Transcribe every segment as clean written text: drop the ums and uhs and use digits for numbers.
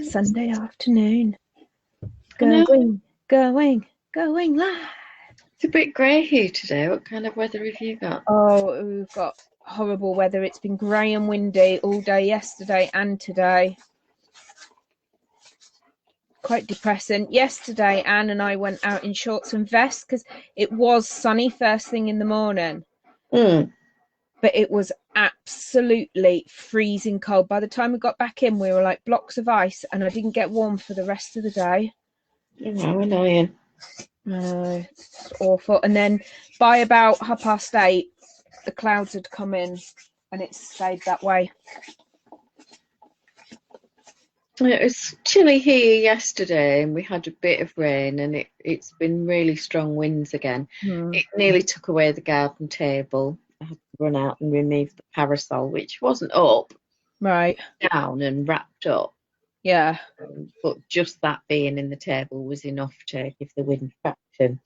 Sunday afternoon. I know. Going live. It's a bit grey here today. What kind of weather have you got? Oh, we've got horrible weather. It's been grey and windy all day yesterday and today. Quite depressing. Yesterday, Anne and I went out in shorts and vests because it was sunny first thing in the morning. But it was absolutely freezing cold. By the time we got back in, we were like blocks of ice, and I didn't get warm for the rest of the day. Oh, annoying. It's awful. And then by about 8:30, the clouds had come in, and it stayed that way. It was chilly here yesterday, and we had a bit of rain, and it's been really strong winds again. It nearly took away the garden table. I had to run out and remove the parasol, which wasn't up, right, down and wrapped up. Yeah. But just that being in the table was enough to give the wind traction.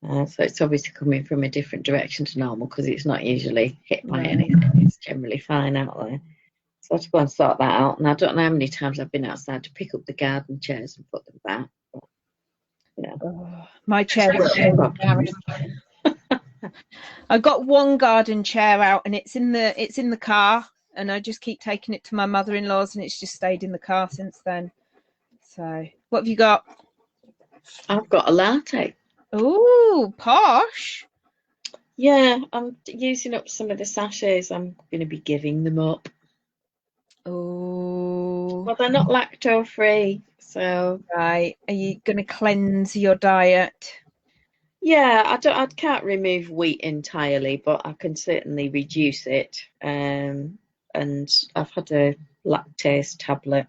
So it's obviously coming from a different direction to normal because it's not usually hit by anything. It's generally fine out there. So I have to go and sort that out. And I don't know how many times I've been outside to pick up the garden chairs and put them back. But, my chair. I got one garden chair out, and it's in the car, and I just keep taking it to my mother-in-law's, and it's just stayed in the car since then. So, what have you got? I've got a latte. Ooh, posh. Yeah, I'm using up some of the sachets. I'm going to be giving them up. Oh. Well, they're not lactose-free, so. Right. Are you going to cleanse your diet? Yeah, I can't remove wheat entirely, but I can certainly reduce it. And I've had a lactase tablet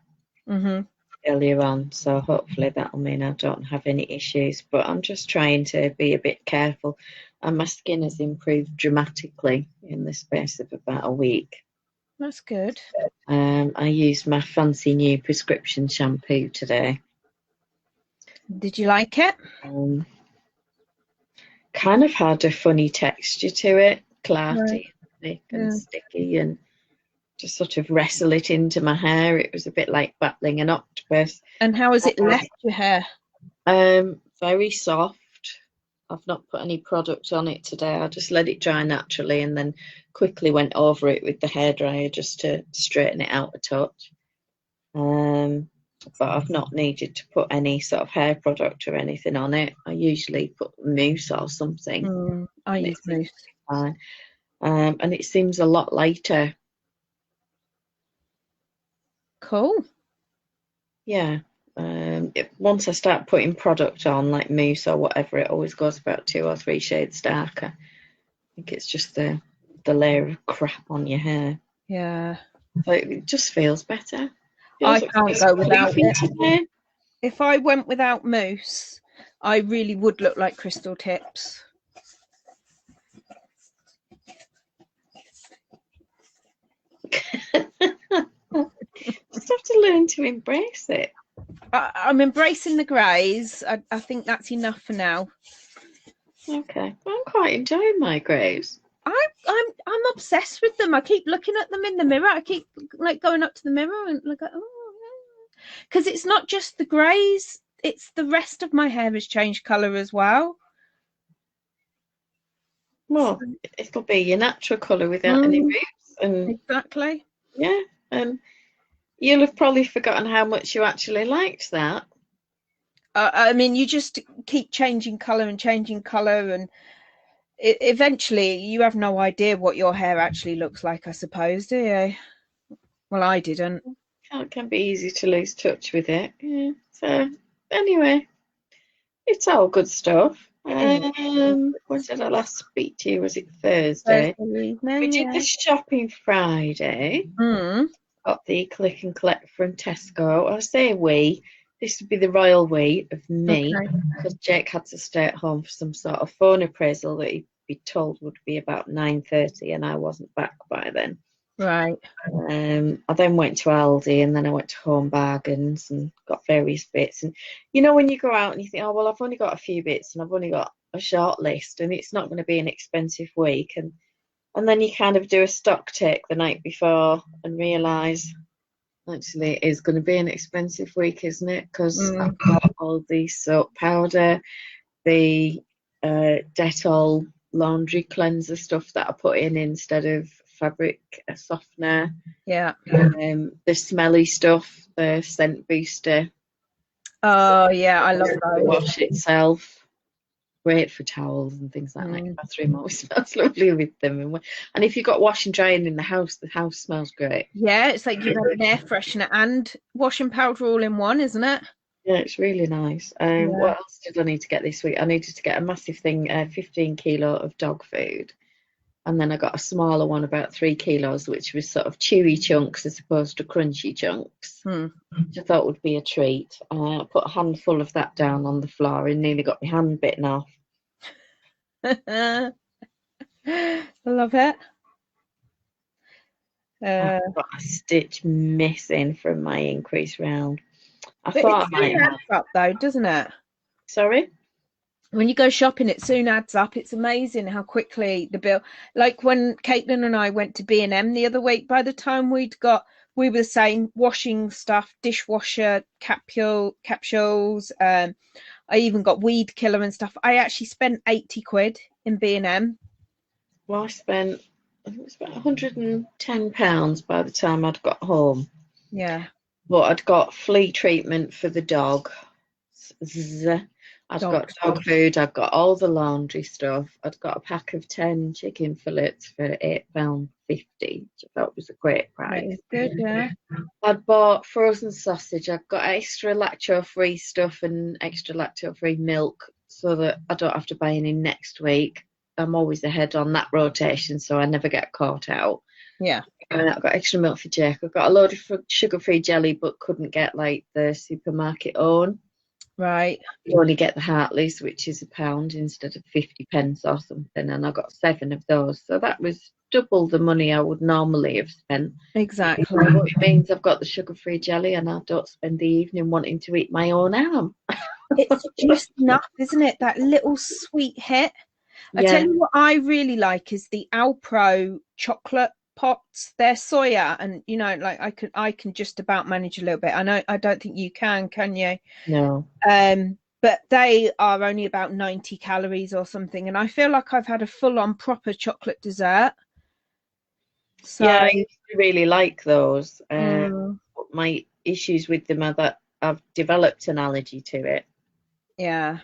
earlier on, so hopefully that'll mean I don't have any issues. But I'm just trying to be a bit careful. And my skin has improved dramatically in the space of about a week. That's good. I used my fancy new prescription shampoo today. Did you like it? Kind of had a funny texture to it, clarty, thick and sticky, and to sort of wrestle it into my hair, it was a bit like battling an octopus. And how has it left your hair? Very soft. I've not put any product on it today. I just let it dry naturally and then quickly went over it with the hairdryer just to straighten it out a touch. But I've not needed to put any sort of hair product or anything on it. I usually put mousse or something. I use mousse. Fine. And it seems a lot lighter. Cool. Yeah. Once I start putting product on, like mousse or whatever, it always goes about 2 or 3 shades darker. I think it's just the layer of crap on your hair. Yeah. So it just feels better. I can't go without it. If I went without mousse, I really would look like Crystal Tips. Just have to learn to embrace it. I'm embracing the greys. I think that's enough for now. Okay, I'm quite enjoying my greys. I'm obsessed with them. I keep looking at them in the mirror. I keep like going up to the mirror and look at because it's not just the greys. It's the rest of my hair has changed colour as well. Well, it'll be your natural colour without any roots. And exactly. Yeah, and you'll have probably forgotten how much you actually liked that. I mean, you just keep changing colour, and eventually you have no idea what your hair actually looks like, I suppose, do you? Well, I didn't. It can be easy to lose touch with it. Yeah. So anyway, it's all good stuff. When did I last speak to you? Was it Thursday? Evening, we did the shopping Friday. Got the click and collect from Tesco. I say we. This would be the royal we of me, because Jake had to stay at home for some sort of phone appraisal that he'd be told would be about 9:30, and I wasn't back by then. Right. I then went to Aldi, and then I went to Home Bargains and got various bits. And you know, when you go out and you think, oh well, I've only got a few bits and I've only got a short list, and it's not going to be an expensive week, and then you kind of do a stock take the night before and realise Actually, it is going to be an expensive week, isn't it? Because I've got all the soap powder, the Dettol laundry cleanser stuff that I put in instead of fabric softener. Yeah. The smelly stuff, the scent booster. Oh yeah, I love those. Wash itself. Great for towels and things like that. Your bathroom always smells lovely with them. And if you've got washing drying in the house smells great. Yeah, it's like you've had an air freshener and washing powder all in one, isn't it? Yeah, it's really nice. What else did I need to get this week? I needed to get a massive thing, 15 kilo of dog food. And then I got a smaller one, about 3 kilos, which was sort of chewy chunks as opposed to crunchy chunks, which I thought would be a treat. I put a handful of that down on the floor and nearly got my hand bitten off. I love it. I've got a stitch missing from my increase round. I But thought it soon adds up though, doesn't it? Sorry? When you go shopping, it soon adds up. It's amazing how quickly the bill. Like when Caitlin and I went to B&M the other week, by the time we were saying washing stuff, dishwasher, capsules. I even got weed killer and stuff. I actually spent 80 quid in B&M. Well, I think it was about £110 by the time I'd got home. Yeah. But I'd got flea treatment for the dog. I'd got dog food. I'd got all the laundry stuff. I'd got a pack of 10 chicken fillets for £8.50, which I thought was a great price. That is good, yeah. I'd bought frozen sausage. I've got extra lacto-free stuff and extra lacto-free milk so that I don't have to buy any next week. I'm always ahead on that rotation, so I never get caught out. Yeah. And I've got extra milk for Jake. I've got a load of sugar-free jelly, but couldn't get like the supermarket own. Right. You only get the Hartley's, which is £1 instead of 50 pence or something, and I got 7 of those. So that was double the money I would normally have spent. Exactly. Which means I've got the sugar-free jelly, and I don't spend the evening wanting to eat my own arm. It's just enough, isn't it? That little sweet hit. I tell you what I really like is the Alpro chocolate pots. They're soya, and you know, like I can just about manage a little bit. I don't think you can you? No. But they are only about 90 calories or something, and I feel like I've had a full-on proper chocolate dessert. So yeah, I used to really like those. My issues with them are that I've developed an allergy to it. Yeah.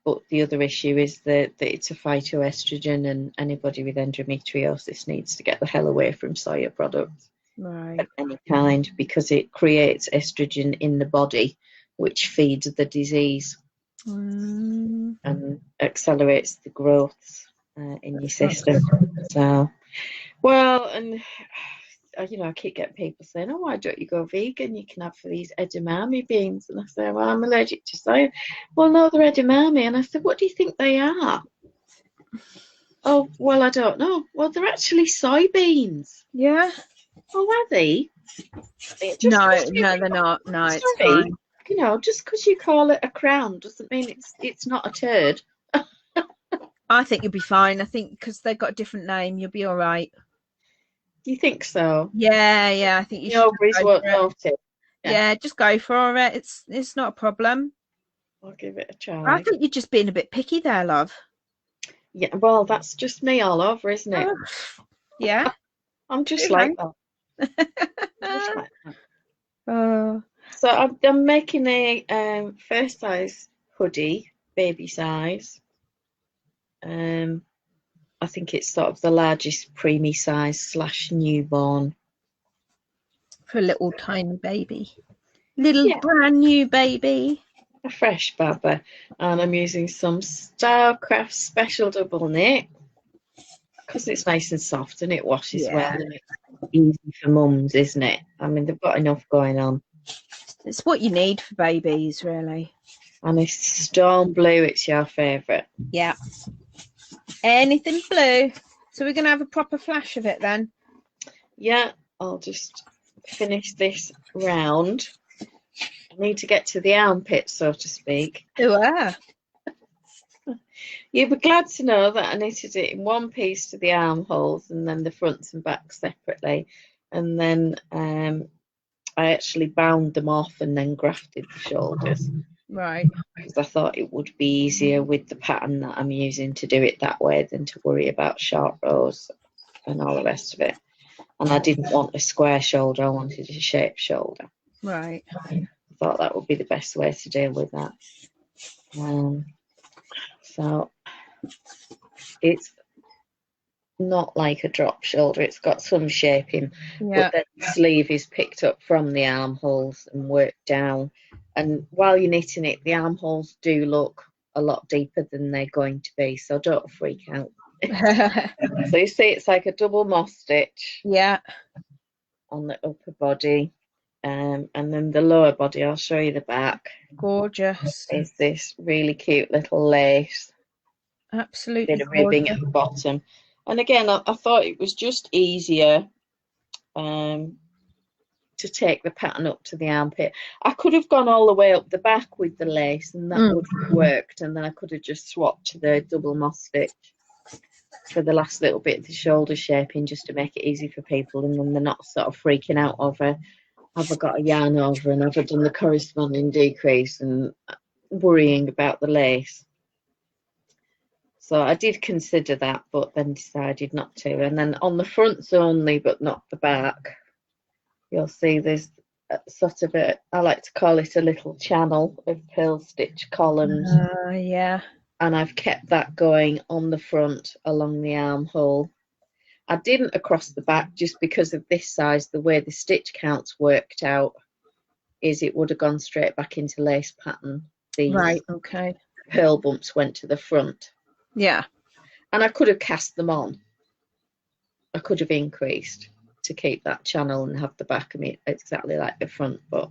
But the other issue is that it's a phytoestrogen, and anybody with endometriosis needs to get the hell away from soya products of any kind, because it creates estrogen in the body, which feeds the disease and accelerates the growth in your system. So, well, and you know, I keep getting people saying, "Oh, why don't you go vegan? You can have these edamame beans." And I say, "Well, I'm allergic to soya." "Well, no, they're edamame." And I said, "What do you think they are?" "Oh, well, I don't know." "Well, they're actually soybeans." Yeah. "Oh, are they?" No, they're not. No, it's fine. You know, just because you call it a crown doesn't mean it's not a turd. I think you'll be fine. I think because they've got a different name, you'll be all right. You think so? Yeah. I think you should. Nobody's won't notice. Yeah, just go for it. It's not a problem. I'll give it a try. I think you're just being a bit picky there, love. Yeah, well, that's just me all over, isn't it? Yeah. I'm just like that. So I'm making a first size hoodie, baby size. I think it's sort of the largest preemie size / newborn. For a little tiny baby. Brand new baby. A fresh baba. And I'm using some Starcraft Special Double Knit because it's nice and soft and it washes well and it's easy for mums, isn't it? I mean, they've got enough going on. It's what you need for babies, really. And it's storm blue, it's your favourite. Yeah. Anything blue. So we're going to have a proper flash of it then? Yeah. I'll just finish this round. I need to get to the armpit, so to speak. Wow. You'll be glad to know that I knitted it in one piece to the armholes and then the fronts and backs separately. And then I actually bound them off and then grafted the shoulders. Right. Because I thought it would be easier with the pattern that I'm using to do it that way than to worry about sharp rows and all the rest of it. And I didn't want a square shoulder, I wanted a shaped shoulder. Right. I thought that would be the best way to deal with that. So it's not like a drop shoulder, it's got some shaping, but then the sleeve is picked up from the armholes and worked down. And while you're knitting it, the armholes do look a lot deeper than they're going to be, so don't freak out. So you see it's like a double moss stitch on the upper body, and then the lower body, I'll show you the back. Gorgeous. Is this really cute little lace. Absolutely. Bit of ribbing at the bottom. And again, I thought it was just easier to take the pattern up to the armpit. I could have gone all the way up the back with the lace and that would have worked, and then I could have just swapped to the double moss stitch for the last little bit of the shoulder shaping, just to make it easy for people, and then they're not sort of freaking out over, have I got a yarn over and have I done the corresponding decrease and worrying about the lace. So I did consider that, but then decided not to. And then on the fronts only, but not the back, you'll see there's sort of a, I like to call it a little channel of pearl stitch columns. And I've kept that going on the front along the armhole. I didn't across the back just because of this size, the way the stitch counts worked out is it would have gone straight back into lace pattern. These pearl bumps went to the front. Yeah. And I could have cast them on. I could have increased to keep that channel and have the back of me exactly like the front, but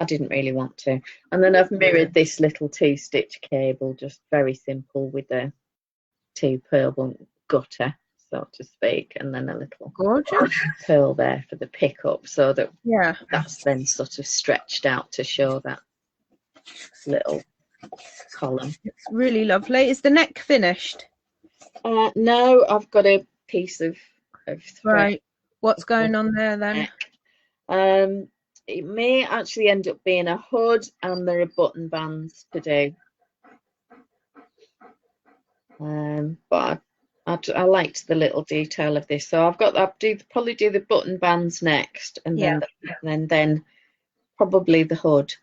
I didn't really want to. And then I've mirrored this little 2-stitch cable, just very simple, with a 2 pearl bump gutter, so to speak, and then a little pearl there for the pickup, so that that's then sort of stretched out to show that little column. It's really lovely. Is the neck finished? No, I've got a piece of thread. Right. What's going on there then? It may actually end up being a hood, and there are button bands to do. But I liked the little detail of this, so I'll probably do the button bands next, and then probably the hood.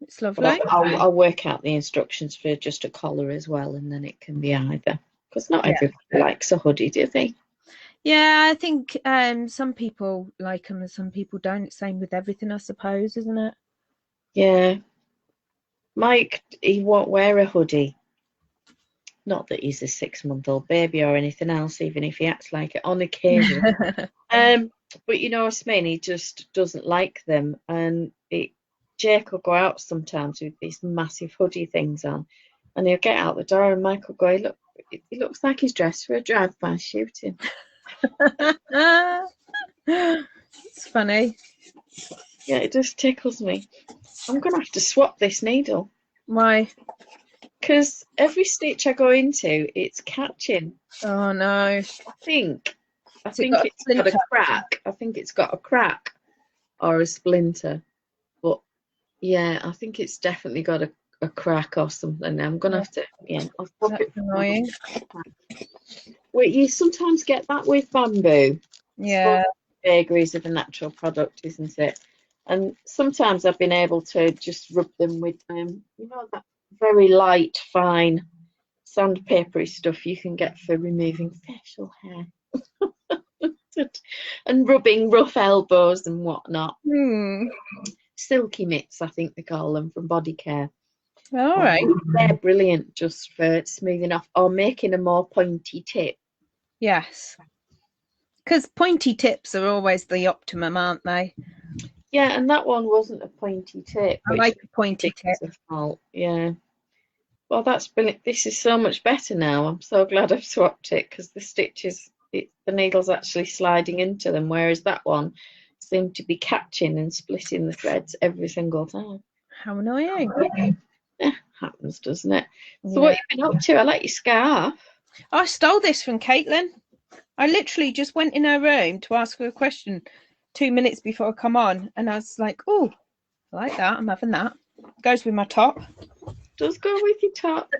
It's lovely. I'll work out the instructions for just a collar as well, and then it can be either, because not everybody likes a hoodie, do they? Yeah, I think some people like them and some people don't. Same with everything, I suppose, isn't it? Yeah. Mike, he won't wear a hoodie. Not that he's a 6-month-old baby or anything else, even if he acts like it on occasion. But you know what I mean? He just doesn't like them. And Jake will go out sometimes with these massive hoodie things on, and he'll get out the door and Mike will go, look, he looks like he's dressed for a drive-by shooting. It's funny. Yeah, it just tickles me. I'm going to have to swap this needle. Why? Because every stitch I go into, it's catching. Oh no. I think it's got a crack. I think it's got a crack or a splinter. But yeah, I think it's definitely got a crack or something. I'm going to have to, I'll swap it. Annoying. Well, you sometimes get that with bamboo. Yeah. Vagaries of a natural product, isn't it? And sometimes I've been able to just rub them with, that very light, fine, sandpapery stuff you can get for removing facial hair. And rubbing rough elbows and whatnot. Silky mitts, I think they call them, from Body Care. All right. They're brilliant just for smoothing off or making a more pointy tip. Yes. Because pointy tips are always the optimum, aren't they? Yeah, and that one wasn't a pointy tip. I like a pointy tip. Yeah. Well, that's brilliant. This is so much better now. I'm so glad I've swapped it, because the stitches, the needle's actually sliding into them, whereas that one seemed to be catching and splitting the threads every single time. How annoying. Yeah, happens, doesn't it? So what have you been up to? I like your scarf. I stole this from Caitlin. I literally just went in her room to ask her a question, 2 minutes before I come on, and I was like, oh, I like that. I'm having that. Goes with my top. Does go with your top.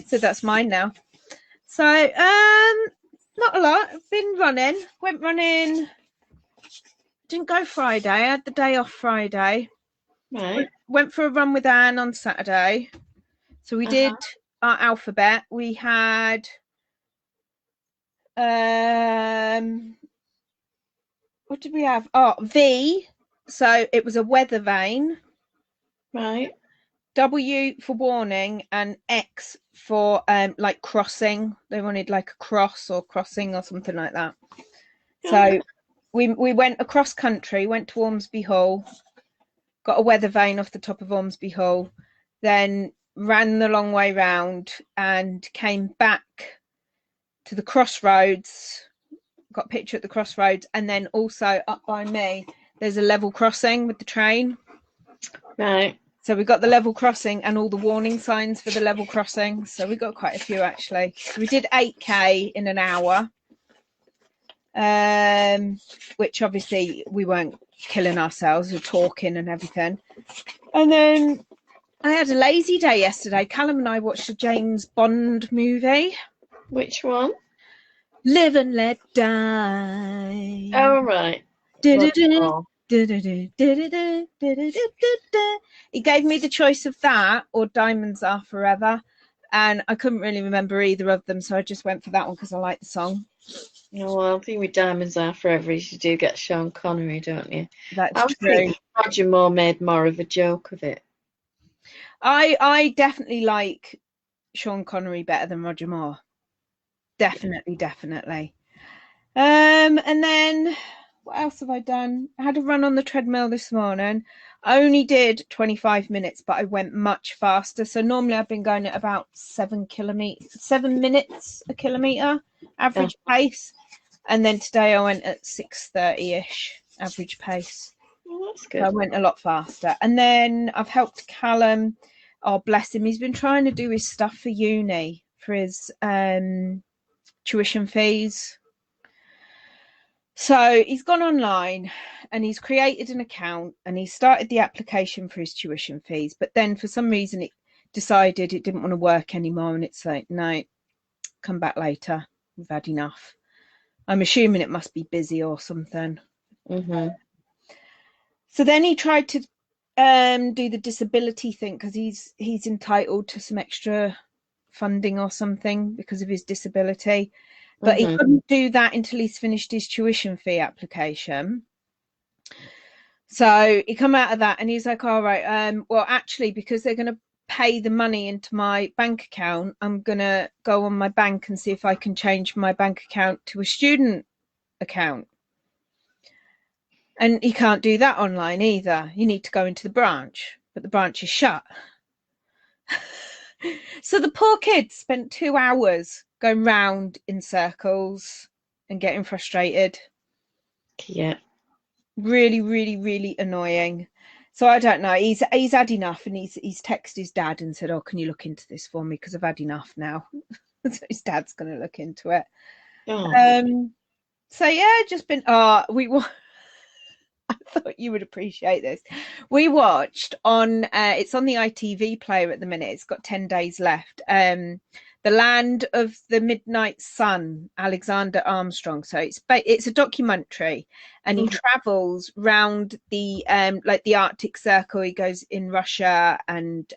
So that's mine now. So not a lot. I've been running. Went running. Didn't go Friday. I had the day off Friday. Right. Went for a run with Anne on Saturday. So we did our alphabet. We had what did we have? Oh, V. So it was a weather vane. Right. W for warning and X for like crossing. They wanted like a cross or crossing or something like that. So we went across country, went to Ormsby Hall, got a weather vane off the top of Ormsby Hall, then ran the long way round and came back to the crossroads, got a picture at the crossroads, and then also up by me there's a level crossing with the train. Right. So we got the level crossing and all the warning signs for the level crossing. So we got quite a few actually. So we did 8k in an hour, which obviously we weren't killing ourselves, we were talking and everything. And then I had a lazy day yesterday. Callum and I watched a James Bond movie. Which one? Live and Let Die. Oh, right. He gave me the choice of that or Diamonds Are Forever, and I couldn't really remember either of them, so I just went for that one because I like the song. Oh, well, I think with Diamonds Are Forever, you do get Sean Connery, don't you? That's true. Roger Moore made more of a joke of it. I definitely like Sean Connery better than Roger Moore. Definitely. And then what else have I done? I had a run on the treadmill this morning. I only did 25 minutes, but I went much faster. So normally I've been going at about 7 minutes a kilometre average pace. And then today I went at 6:30-ish average pace. Oh, that's good. So I went a lot faster. And then I've helped Callum. Oh, bless him. He's been trying to do his stuff for uni, for his tuition fees. So he's gone online and he's created an account and he started the application for his tuition fees. But then for some reason it decided it didn't want to work anymore. And it's like, no, come back later. We've had enough. I'm assuming it must be busy or something. Mm-hmm. So then he tried to do the disability thing because he's entitled to some extra funding or something because of his disability. But he couldn't do that until he's finished his tuition fee application. So he come out of that and he's like, all right, well, actually, because they're going to pay the money into my bank account, I'm going to go on my bank and see if I can change my bank account to a student account. And you can't do that online either. You need to go into the branch, but the branch is shut. So the poor kid spent 2 hours going round in circles and getting frustrated. Yeah. Really annoying. So I don't know. He's had enough, and he's texted his dad and said, "Oh, can you look into this for me? Because I've had enough now." So his dad's going to look into it. Oh. So yeah, just been. I thought you would appreciate this. We watched on it's on the ITV player at the minute. It's got 10 days left. The Land of the Midnight Sun, Alexander Armstrong. So it's a documentary, and he travels round the like the Arctic Circle. He goes in Russia and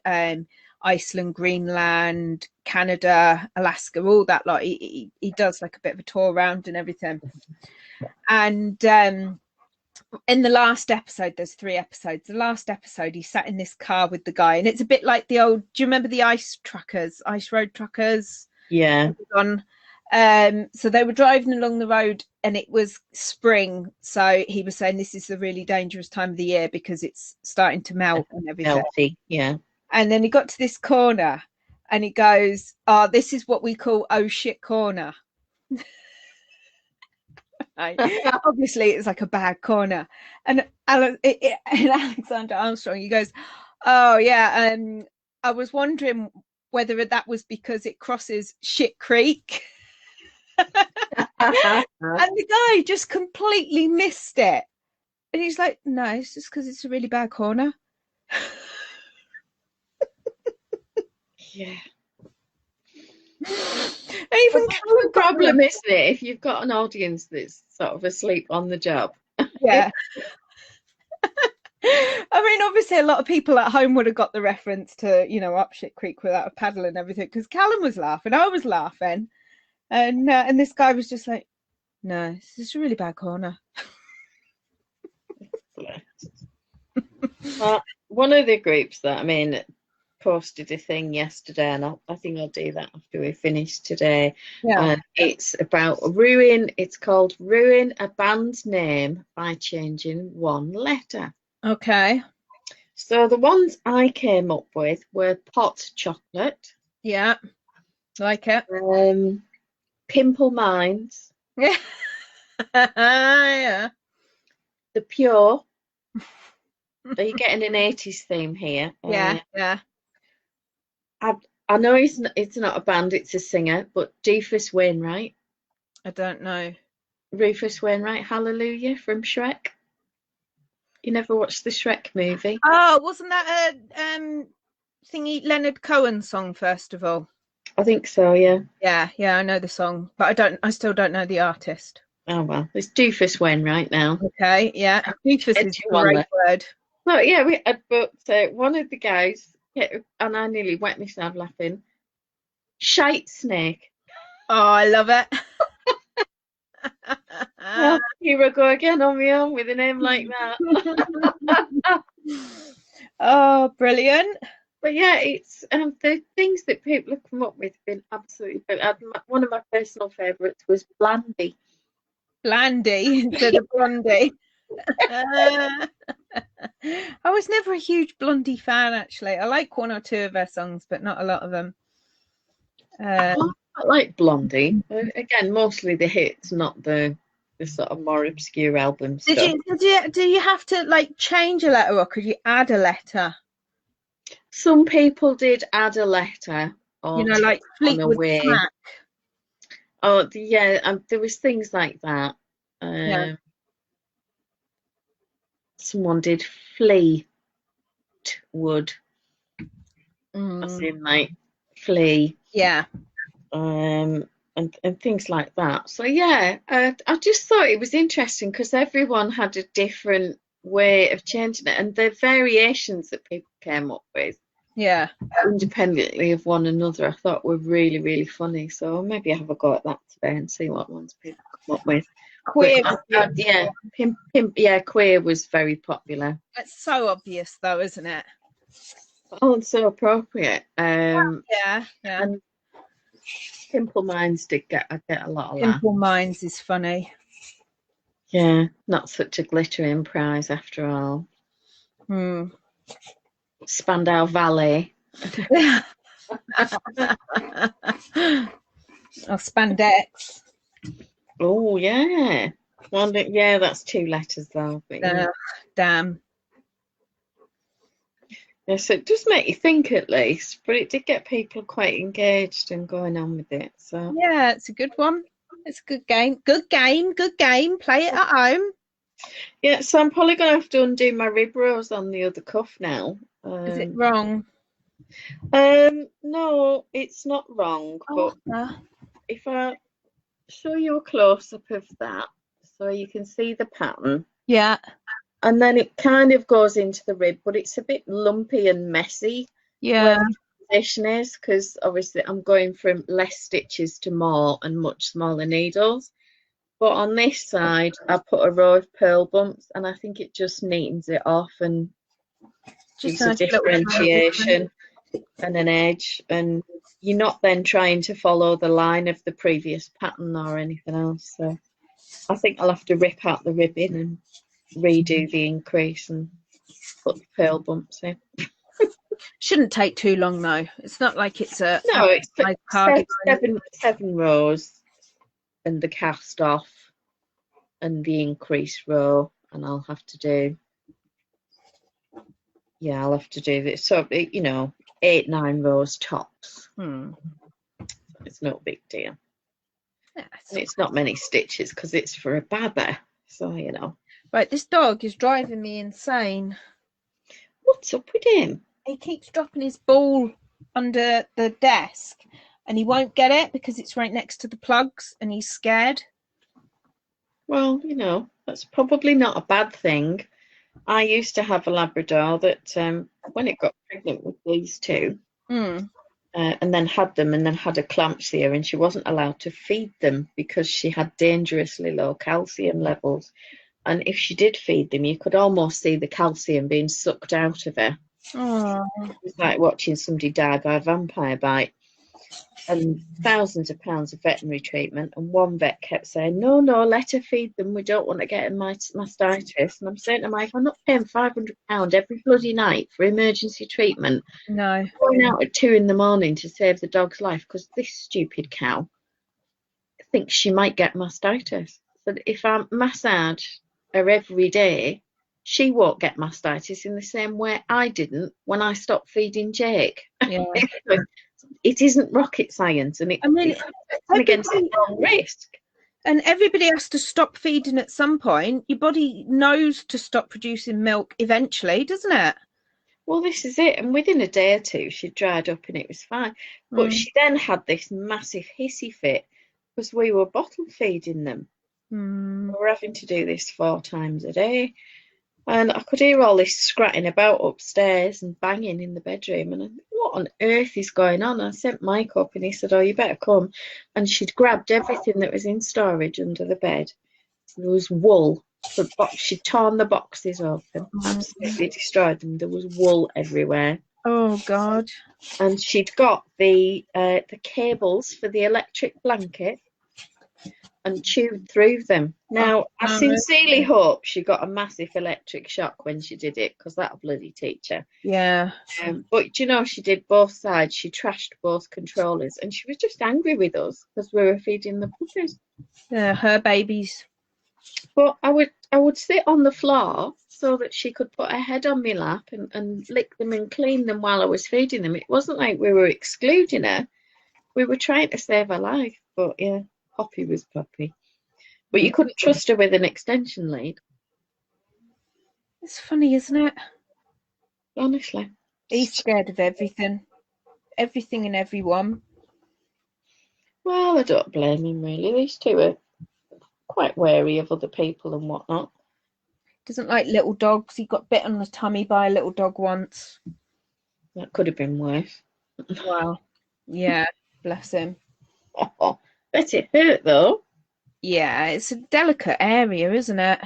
Iceland, Greenland, Canada, Alaska, all that lot. He does like a bit of a tour around and everything. And in the last episode, there's 3 episodes. The last episode, he sat in this car with the guy, and it's a bit like the old. Do you remember the ice road truckers? Yeah. So they were driving along the road, and it was spring. So he was saying this is the really dangerous time of the year because it's starting to melt and everything. Melty, yeah. And then he got to this corner, and he goes, "Oh, this is what we call oh shit corner." Obviously it's like a bad corner, and Alexander Armstrong, he goes, "Oh yeah, I was wondering whether that was because it crosses Shit Creek." And the guy just completely missed it. And he's like, no, it's just because it's a really bad corner. Yeah. Even the problem, isn't it, if you've got an audience that's sort of asleep on the job? Yeah. I mean, obviously, a lot of people at home would have got the reference to, you know, up shit creek without a paddle and everything, because Callum was laughing, I was laughing, and this guy was just like, no, this is a really bad corner. One of the groups that I'm in posted a thing yesterday, and I think I'll do that after we finish today. Yeah. It's about ruin. It's called Ruin a Band Name by Changing One Letter. Okay. So the ones I came up with were Pot Chocolate. Yeah. Like it. Pimple Minds. Yeah. Yeah. The Pure. Are you getting an 80s theme here? Yeah. Yeah. I know it's not a band, it's a singer, but Doofus Wainwright. I don't know. Rufus Wainwright, Hallelujah from Shrek. You never watched the Shrek movie? Oh, wasn't that a thingy Leonard Cohen song, first of all? I think so, yeah. Yeah, I know the song, but I still don't know the artist. Oh well, it's Doofus Wainwright now. Okay, yeah. Doofus is a great word. Well, yeah, we had, but one of the guys, and I nearly wet myself laughing. Shite Snake. Oh, I love it. Well, here I go again on my own with a name like that. Oh, brilliant. But yeah, it's the things that people have come up with have been absolutely brilliant. One of my personal favourites was Blandy. Blandy instead of Blondie. I was never a huge Blondie fan, actually. I like one or two of her songs, but not a lot of them. I like Blondie. Again, mostly the hits, not the sort of more obscure album stuff. Do you have to like change a letter, or could you add a letter? Some people did add a letter, or you know, like Fleetwood Mac. Oh yeah, there was things like that. Yeah. Someone did Fleetwood, as in like flea. Yeah. And things like that. So yeah, I just thought it was interesting because everyone had a different way of changing it, and the variations that people came up with, yeah, independently of one another, I thought were really, really funny. So maybe have a go at that today and see what ones people come up with. Queer, Queer was very popular. It's so obvious, though, isn't it? Oh, it's so appropriate. Yeah. And Pimple Minds did get a lot of Pimple Minds is funny. Yeah, not such a glittering prize after all. Spandau Valley. Or spandex. Oh yeah. Yeah, that's 2 letters though. But, damn. Yes, it does make you think at least, but it did get people quite engaged and going on with it. So yeah, it's a good one. It's a good game. Good game. Play it at home. Yeah, so I'm probably going to have to undo my rib rose on the other cuff now. Is it wrong? No, it's not wrong. But if I show you a close-up of that, so you can see the pattern. Yeah. And then it kind of goes into the rib, but it's a bit lumpy and messy. Yeah. Where the position is, because obviously I'm going from less stitches to more and much smaller needles. But on this side, I put a row of purl bumps, and I think it just neatens it off and gives a differentiation and an edge. And you're not then trying to follow the line of the previous pattern or anything else. So I think I'll have to rip out the ribbing and redo the increase and put the purl bumps in. Shouldn't take too long though. It's not like it's a it's seven rows and the cast off and the increase row, and I'll have to do this. So 8-9 rows tops. It's no big deal. Yeah, and it's not many stitches because it's for a baba, so Right, this dog is driving me insane. What's up with him? He keeps dropping his ball under the desk and he won't get it because it's right next to the plugs and he's scared. Well, you know, that's probably not a bad thing. I used to have a Labrador that when it got pregnant with these two, and then had them and then had eclampsia, and she wasn't allowed to feed them because she had dangerously low calcium levels. And if she did feed them, you could almost see the calcium being sucked out of her. Oh. It was like watching somebody die by a vampire bite. And thousands of pounds of veterinary treatment, and one vet kept saying, no, let her feed them, we don't want to get mastitis. And I'm saying to Mike, I'm not paying £500 every bloody night for emergency treatment. No. I'm going out at 2 a.m. to save the dog's life because this stupid cow thinks she might get mastitis. So if I massage her every day, she won't get mastitis in the same way I didn't when I stopped feeding Jake. Yeah. It isn't rocket science, and it's against its own risk. And everybody has to stop feeding at some point. Your body knows to stop producing milk eventually, doesn't it? Well, this is it. And within a day or two, she dried up and it was fine. But she then had this massive hissy fit because we were bottle feeding them. We were having to do this 4 times a day. And I could hear all this scratching about upstairs and banging in the bedroom. And I thought, what on earth is going on? I sent Mike up and he said, oh, you better come. And she'd grabbed everything that was in storage under the bed. There was wool. She'd torn the boxes open, absolutely destroyed them. There was wool everywhere. Oh, God. And she'd got the cables for the electric blanket and chewed through them. Now, I sincerely hope she got a massive electric shock when she did it, because that'll bloody teach her. Yeah. But, you know, she did both sides. She trashed both controllers, and she was just angry with us because we were feeding the puppies. Yeah, her babies. But I would sit on the floor so that she could put her head on my lap and lick them and clean them while I was feeding them. It wasn't like we were excluding her. We were trying to save her life. But, yeah. Poppy was Poppy. But you couldn't trust her with an extension lead. It's funny, isn't it? Honestly. He's scared of everything. Everything and everyone. Well, I don't blame him, really. These two are quite wary of other people and whatnot. Doesn't like little dogs. He got bit on the tummy by a little dog once. That could have been worse. Wow. Yeah, bless him. Oh, bet it hurt, though. Yeah, it's a delicate area, isn't it?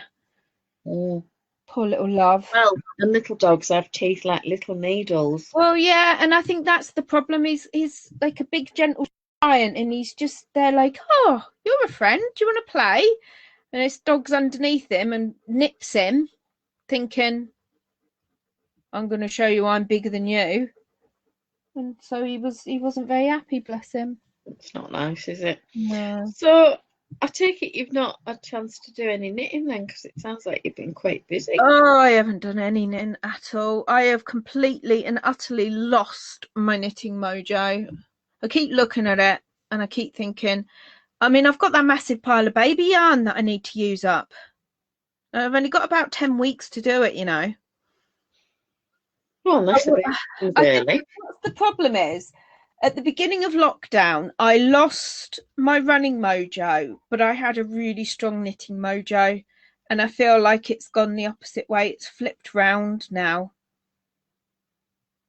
Poor little love. Well, and little dogs have teeth like little needles. Well, yeah, and I think that's the problem. He's like a big, gentle giant, and he's just there like, oh, you're a friend. Do you want to play? And this dog's underneath him and nips him, thinking, I'm going to show you I'm bigger than you. And so he wasn't very happy, bless him. It's not nice, is it? No. So I take it you've not had a chance to do any knitting then, because it sounds like you've been quite busy. Oh, I haven't done any knitting at all. I have completely and utterly lost my knitting mojo. I keep looking at it and I keep thinking, I mean, I've got that massive pile of baby yarn that I need to use up. I've only got about 10 weeks to do it, you know. Well, that's a bit early. What the problem is, at the beginning of lockdown, I lost my running mojo, but I had a really strong knitting mojo, and I feel like it's gone the opposite way. It's flipped round now.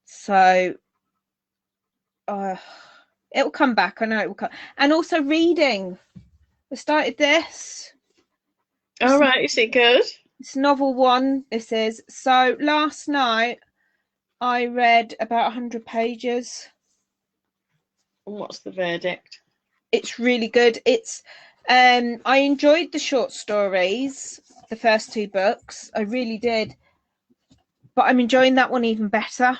So it'll come back. I know it will come. And also reading. I started this. All right, is it good? It's novel 1. This is. So last night I read about 100 pages. And what's the verdict? It's really good. It's I enjoyed the short stories, the first 2 books. I really did. But I'm enjoying that one even better.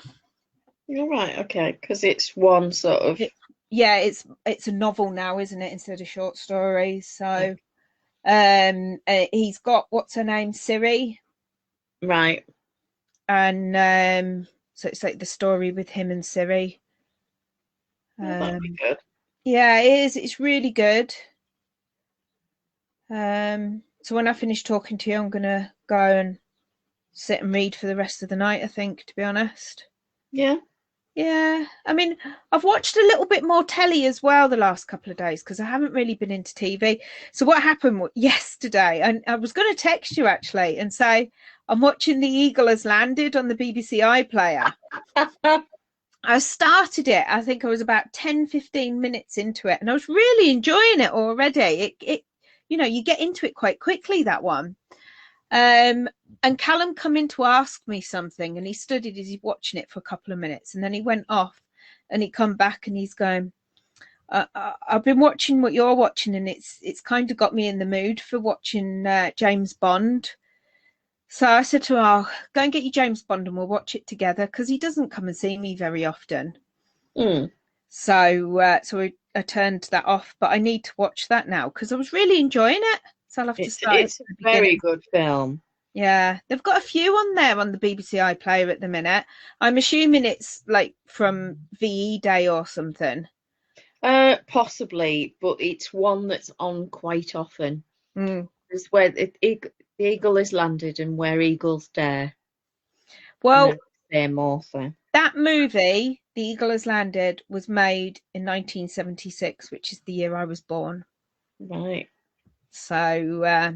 All right, okay, because it's one sort of... it's a novel now, isn't it, instead of short stories. So he's got, what's her name, Siri? Right. And so it's like the story with him and Siri. That'd be good. Yeah, it is. It's really good. So when I finish talking to you, I'm gonna go and sit and read for the rest of the night, I think, to be honest. Yeah. Yeah, I mean, I've watched a little bit more telly as well the last couple of days because I haven't really been into TV. So what happened yesterday, and I was going to text you actually and say I'm watching The Eagle Has Landed on the BBC iPlayer. I started it, I think I was about 10-15 minutes into it, and I was really enjoying it already. It you know, you get into it quite quickly, that one. And Callum come in to ask me something, and he studied as he's watching it for a couple of minutes, and then he went off and he come back and he's going, I've been watching what you're watching, and it's kind of got me in the mood for watching James Bond. So I said to him, oh, go and get you James Bond and we'll watch it together, because he doesn't come and see me very often. So I turned that off, but I need to watch that now because I was really enjoying it. So I'll have to start. It's a very good film. Yeah, they've got a few on there on the BBC iPlayer at the minute. I'm assuming it's like from VE Day or something. Possibly, but it's one that's on quite often. It's where the Eagle Has Landed and Where Eagles Dare. Well, same author. That movie, The Eagle Has Landed, was made in 1976, which is the year I was born. Right. So,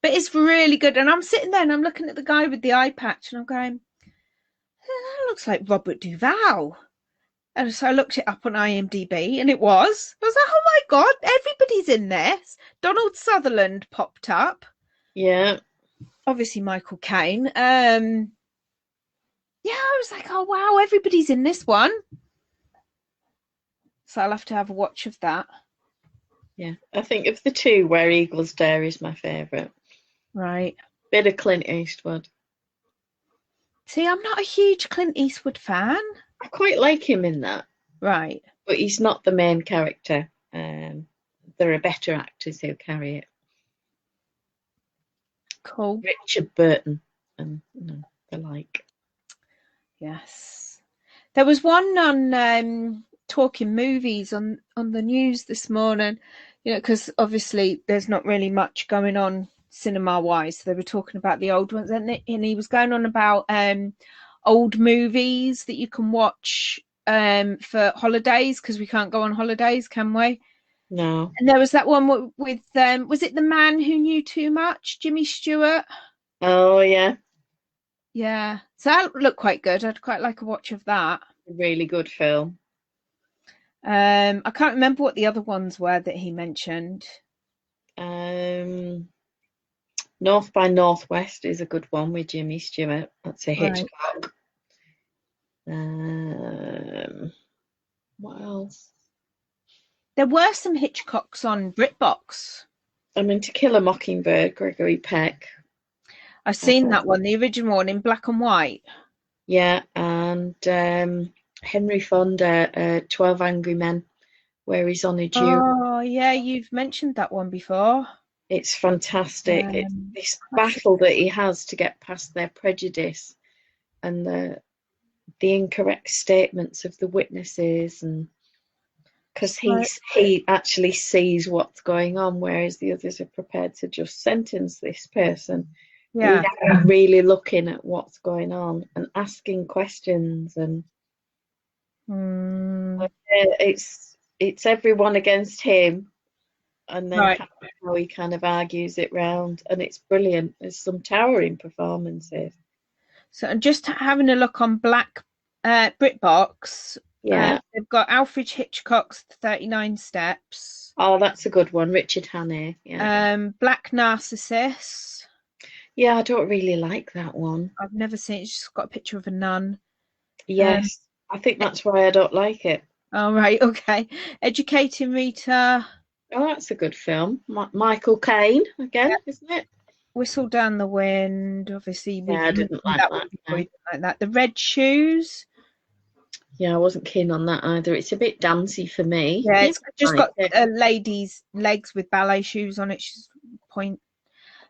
but it's really good. And I'm sitting there and I'm looking at the guy with the eye patch and I'm going, that looks like Robert Duvall. And so I looked it up on IMDb and it was. I was like, oh my God, everybody's in this. Donald Sutherland popped up. Yeah. Obviously Michael Caine. Yeah, I was like, oh wow, everybody's in this one. So I'll have to have a watch of that. Yeah, I think of the two, Where Eagles Dare is my favourite. Right. Bit of Clint Eastwood. See, I'm not a huge Clint Eastwood fan. I quite like him in that. Right. But he's not the main character. There are better actors who carry it. Cool. Richard Burton and the like. Yes. There was one on Talking Movies on the news this morning, you know, because obviously there's not really much going on cinema wise. So they were talking about the old ones, and he was going on about old movies that you can watch for holidays, because we can't go on holidays, can we? No. And there was that one with was it The Man Who Knew Too Much, Jimmy Stewart? Oh yeah. Yeah, so that looked quite good. I'd quite like a watch of that. Really good film. I can't remember what the other ones were that he mentioned. North by Northwest is a good one with Jimmy Stewart. That's a Hitchcock. Right. What else? There were some Hitchcocks on BritBox. I mean, To Kill a Mockingbird, Gregory Peck. I've seen that one, the original one in black and white. Yeah, and Henry Fonda, 12 Angry Men, where he's on a duel. Oh, yeah, you've mentioned that one before. It's fantastic. It's this battle that he has to get past their prejudice and the incorrect statements of the witnesses, and because he actually sees what's going on, whereas the others are prepared to just sentence this person. Yeah, without really looking at what's going on and asking questions, and it's everyone against him, and then how he kind of argues it round, and it's brilliant. There's some towering performances. So I'm just having a look on Black BritBox. Yeah, they've got Alfred Hitchcock's 39 Steps. Oh, that's a good one. Richard Hannay. Yeah. Black Narcissus. Yeah, I don't really like that one. I've never seen it. It's just got a picture of a nun. Yes, I think that's why I don't like it. Oh, right, okay. Educating Rita. Oh, that's a good film. Michael Caine again, isn't it? Whistle Down the Wind, obviously. Yeah, I didn't like that. No. Like that. The Red Shoes. Yeah, I wasn't keen on that either. It's a bit dancey for me. Yeah, it's just got a lady's legs with ballet shoes on it. She's point.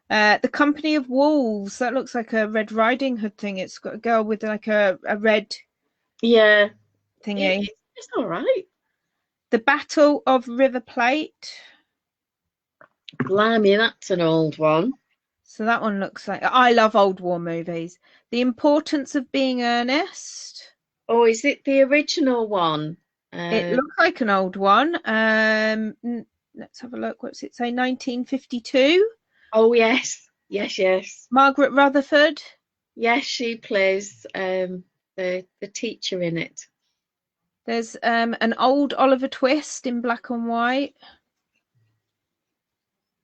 The Company of Wolves. That looks like a Red Riding Hood thing. It's got a girl with like a red thingy. It's all right. The Battle of River Plate. Blimey, that's an old one. So that one looks like, I love old war movies. The Importance of Being Earnest. Oh, is it the original one? It looks like an old one. Let's have a look. What's it say? 1952. Oh, yes. Yes. Margaret Rutherford. Yes, she plays the teacher in it. There's an old Oliver Twist in black and white.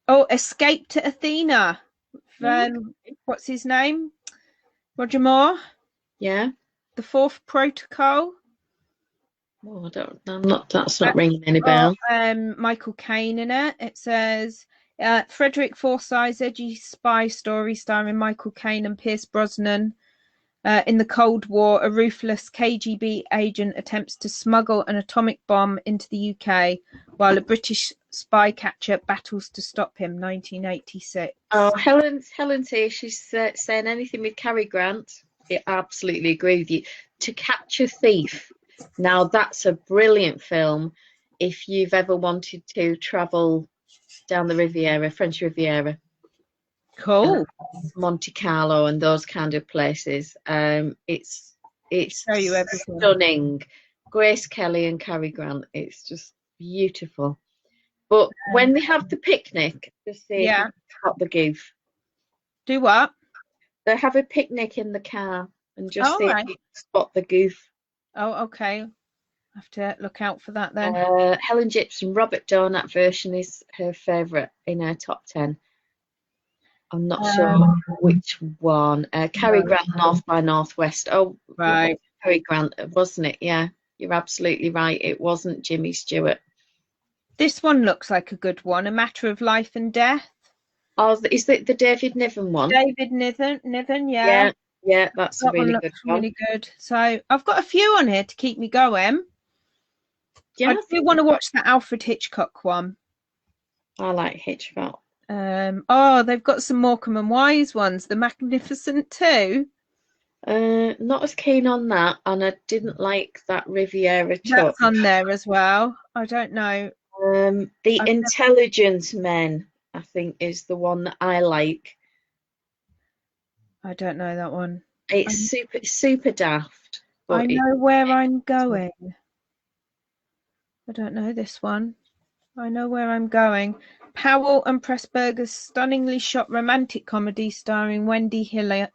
Oh, Escape to Athena. What's his name? Roger Moore. Yeah. The Fourth Protocol. Oh, that's not ringing any bell. Michael Caine in it. It says Frederick Forsyth's edgy spy story starring Michael Caine and Pierce Brosnan. In the Cold War, a ruthless KGB agent attempts to smuggle an atomic bomb into the UK while a British spy catcher battles to stop him. 1986. Oh, Helen's here. She's saying anything with Cary Grant. I absolutely agree with you. To Catch a Thief. Now, that's a brilliant film if you've ever wanted to travel down the Riviera, French Riviera. Cool. Monte Carlo and those kind of places. It's Show you everything. Stunning. Grace Kelly and Cary Grant. It's just beautiful. But when they have the picnic, just see if you spot the goof. Do what? They have a picnic in the car and just see if you spot the goof. Oh, okay. I have to look out for that then. Helen Gibson, Robert Donat version is her favourite in her top 10. I'm not sure which one. Cary Grant, North by Northwest. Oh, right. Cary Grant, wasn't it? Yeah, you're absolutely right. It wasn't Jimmy Stewart. This one looks like a good one. A Matter of Life and Death. Oh, is it the David Niven one? David Niven, yeah. Yeah, that's a really good one. Really good. So I've got a few on here to keep me going. Yeah, I do want to watch the Alfred Hitchcock one. I like Hitchcock. They've got some Morecambe and Wise ones. The Magnificent Two. Not as keen on that, and I didn't like that Riviera touch. That's on there as well. I don't know. The Intelligence Men, I think, is the one that I like. I don't know that one. It's super daft. I know where I'm going. I don't know this one. I know where I'm going. Powell and Pressburger's stunningly shot romantic comedy starring Wendy Hiller.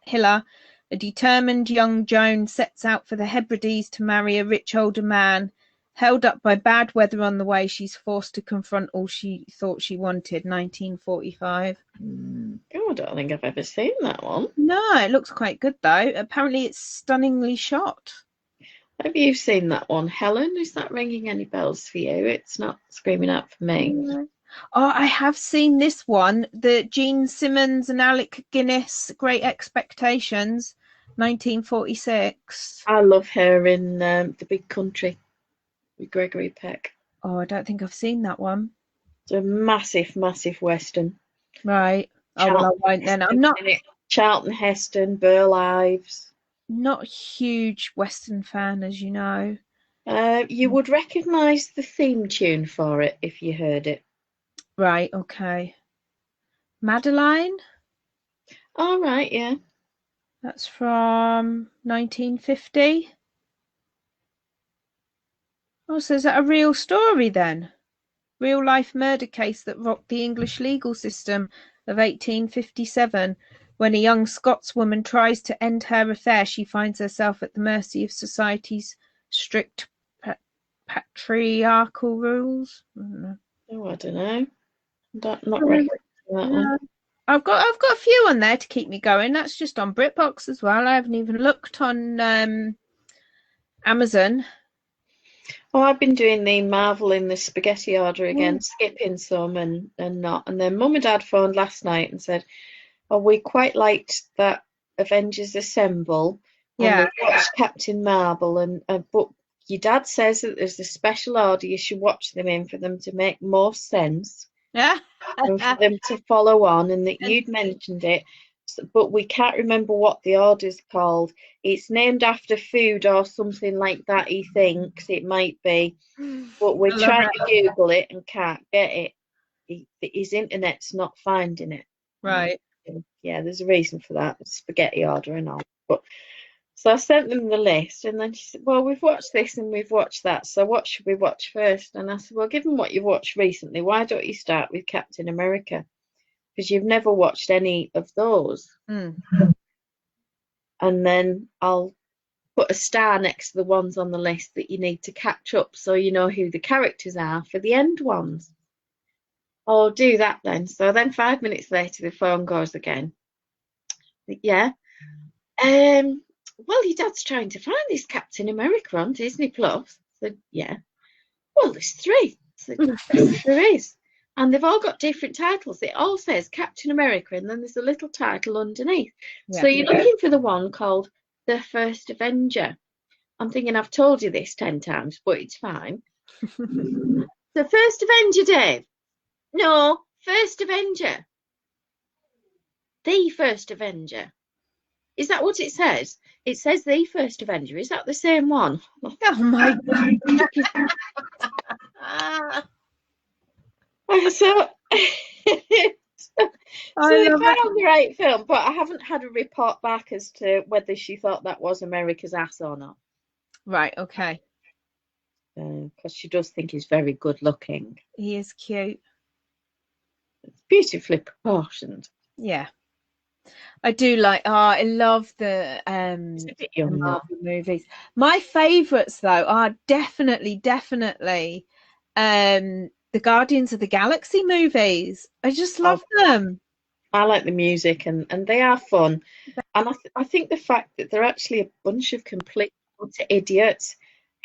A determined young Joan sets out for the Hebrides to marry a rich older man. Held up by bad weather on the way, she's forced to confront all she thought she wanted. 1945. Oh, I don't think I've ever seen that one. No, it looks quite good though. Apparently it's stunningly shot. Have you seen that one, Helen? Is that ringing any bells for you? It's not screaming out for me. Oh, I have seen this one. The Gene Simmons and Alec Guinness, Great Expectations, 1946. I love her in The Big Country with Gregory Peck. Oh, I don't think I've seen that one. It's a massive Western. Right. Oh, well, I won't then. I'm not... Charlton Heston, Burl Ives. Not a huge Western fan, as you know. You would recognise the theme tune for it if you heard it. Right, okay. Madeline? All right, yeah. That's from 1950. Oh, so is that a real story then? Real life murder case that rocked the English legal system of 1857. When a young Scotswoman tries to end her affair, she finds herself at the mercy of society's strict patriarchal rules. I don't know. Not recommending that one. I've got a few on there to keep me going. That's just on BritBox as well. I haven't even looked on Amazon. Oh, I've been doing the Marvel in the spaghetti order again, skipping some and not. And then Mum and Dad phoned last night and said, "Oh, we quite liked that Avengers Assemble. And we watched Captain Marvel, and but your dad says that there's a special order you should watch them in for them to make more sense." Yeah. And for them to follow on, and that you'd mentioned it, but we can't remember what the order's called. It's named after food or something like that, he thinks it might be, but we're trying to Google it and can't get it. His internet's not finding it. Right. Yeah, there's a reason for that. It's spaghetti order and all. But so I sent them the list, and then she said, well, we've watched this and we've watched that, so what should we watch first? And I said, well, given what you've watched recently, why don't you start with Captain America? Because you've never watched any of those. Mm. And then I'll put a star next to the ones on the list that you need to catch up so you know who the characters are for the end ones. Oh, do that then. So then 5 minutes later, the phone goes again. Yeah. Well, your dad's trying to find this Captain America on Disney Plus. I said, yeah. Well, there's 3. I said, yes, there is. And they've all got different titles. It all says Captain America, and then there's a little title underneath. Yeah. So you're looking for the one called The First Avenger. I'm thinking I've told you this 10 times, but it's fine. The First Avenger, Dave. No, First Avenger. The First Avenger. Is that what it says? It says The First Avenger. Is that the same one? Oh my God. So they found the right film, but I haven't had a report back as to whether she thought that was America's ass or not. Right, okay. Because she does think he's very good looking. He is cute. It's beautifully proportioned. Yeah. I do like, I love the Marvel movies. My favourites, though, are definitely the Guardians of the Galaxy movies. I just love them. I like the music, and they are fun. And I think the fact that they're actually a bunch of complete idiots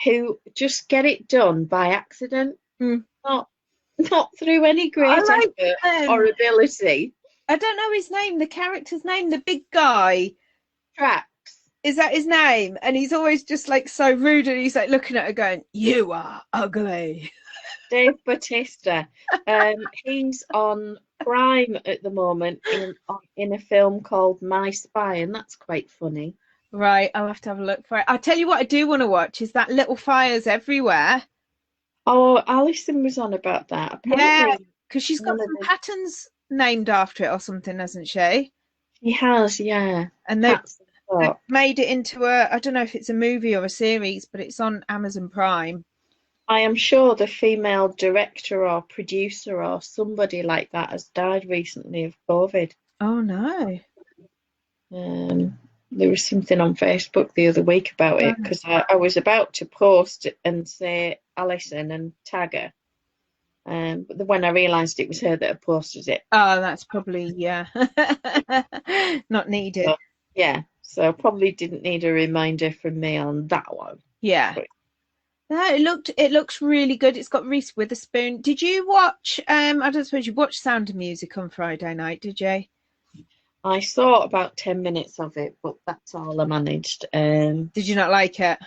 who just get it done by accident, not through any great effort or ability. I don't know his name, the character's name, the big guy. Trax. Is that his name? And he's always just like so rude, and he's like looking at her going, "You are ugly." Dave Bautista. He's on Prime at the moment in a film called My Spy, and that's quite funny. Right, I'll have to have a look for it. I'll tell you what I do want to watch is that Little Fires Everywhere. Oh, Alison was on about that. Apparently, yeah, because she's got some patterns named after it or something, hasn't she? She has, yeah. And they've made it into I don't know if it's a movie or a series, but it's on Amazon Prime. I am sure the female director or producer or somebody like that has died recently of COVID. Oh, no. There was something on Facebook the other week about it, because I was about to post and say Alison and tag her. But when I realised it was her that had posted it. Oh, that's probably, yeah. Not needed. So probably didn't need a reminder from me on that one. Yeah. But no, it looks really good. It's got Reese Witherspoon. Did you watch I don't suppose you watched Sound of Music on Friday night, did you? I saw about 10 minutes of it, but that's all I managed. Did you not like it?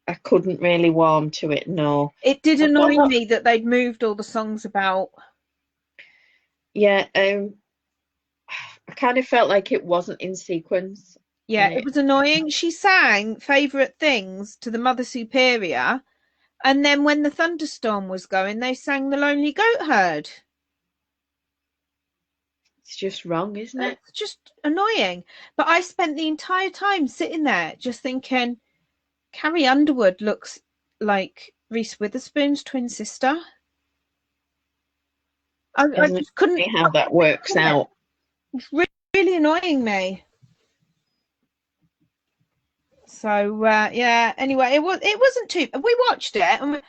I couldn't really warm to it, no. It did annoy me that they'd moved all the songs about. Yeah, I kind of felt like it wasn't in sequence. Yeah, it was annoying. She sang Favourite Things to the Mother Superior, and then when the thunderstorm was going, they sang The Lonely Goat Herd. It's just wrong, isn't it? It's just annoying. But I spent the entire time sitting there just thinking, Carrie Underwood looks like Reese Witherspoon's twin sister. I just couldn't see how that works out. It's really annoying me. So yeah. Anyway, it wasn't too. We watched it and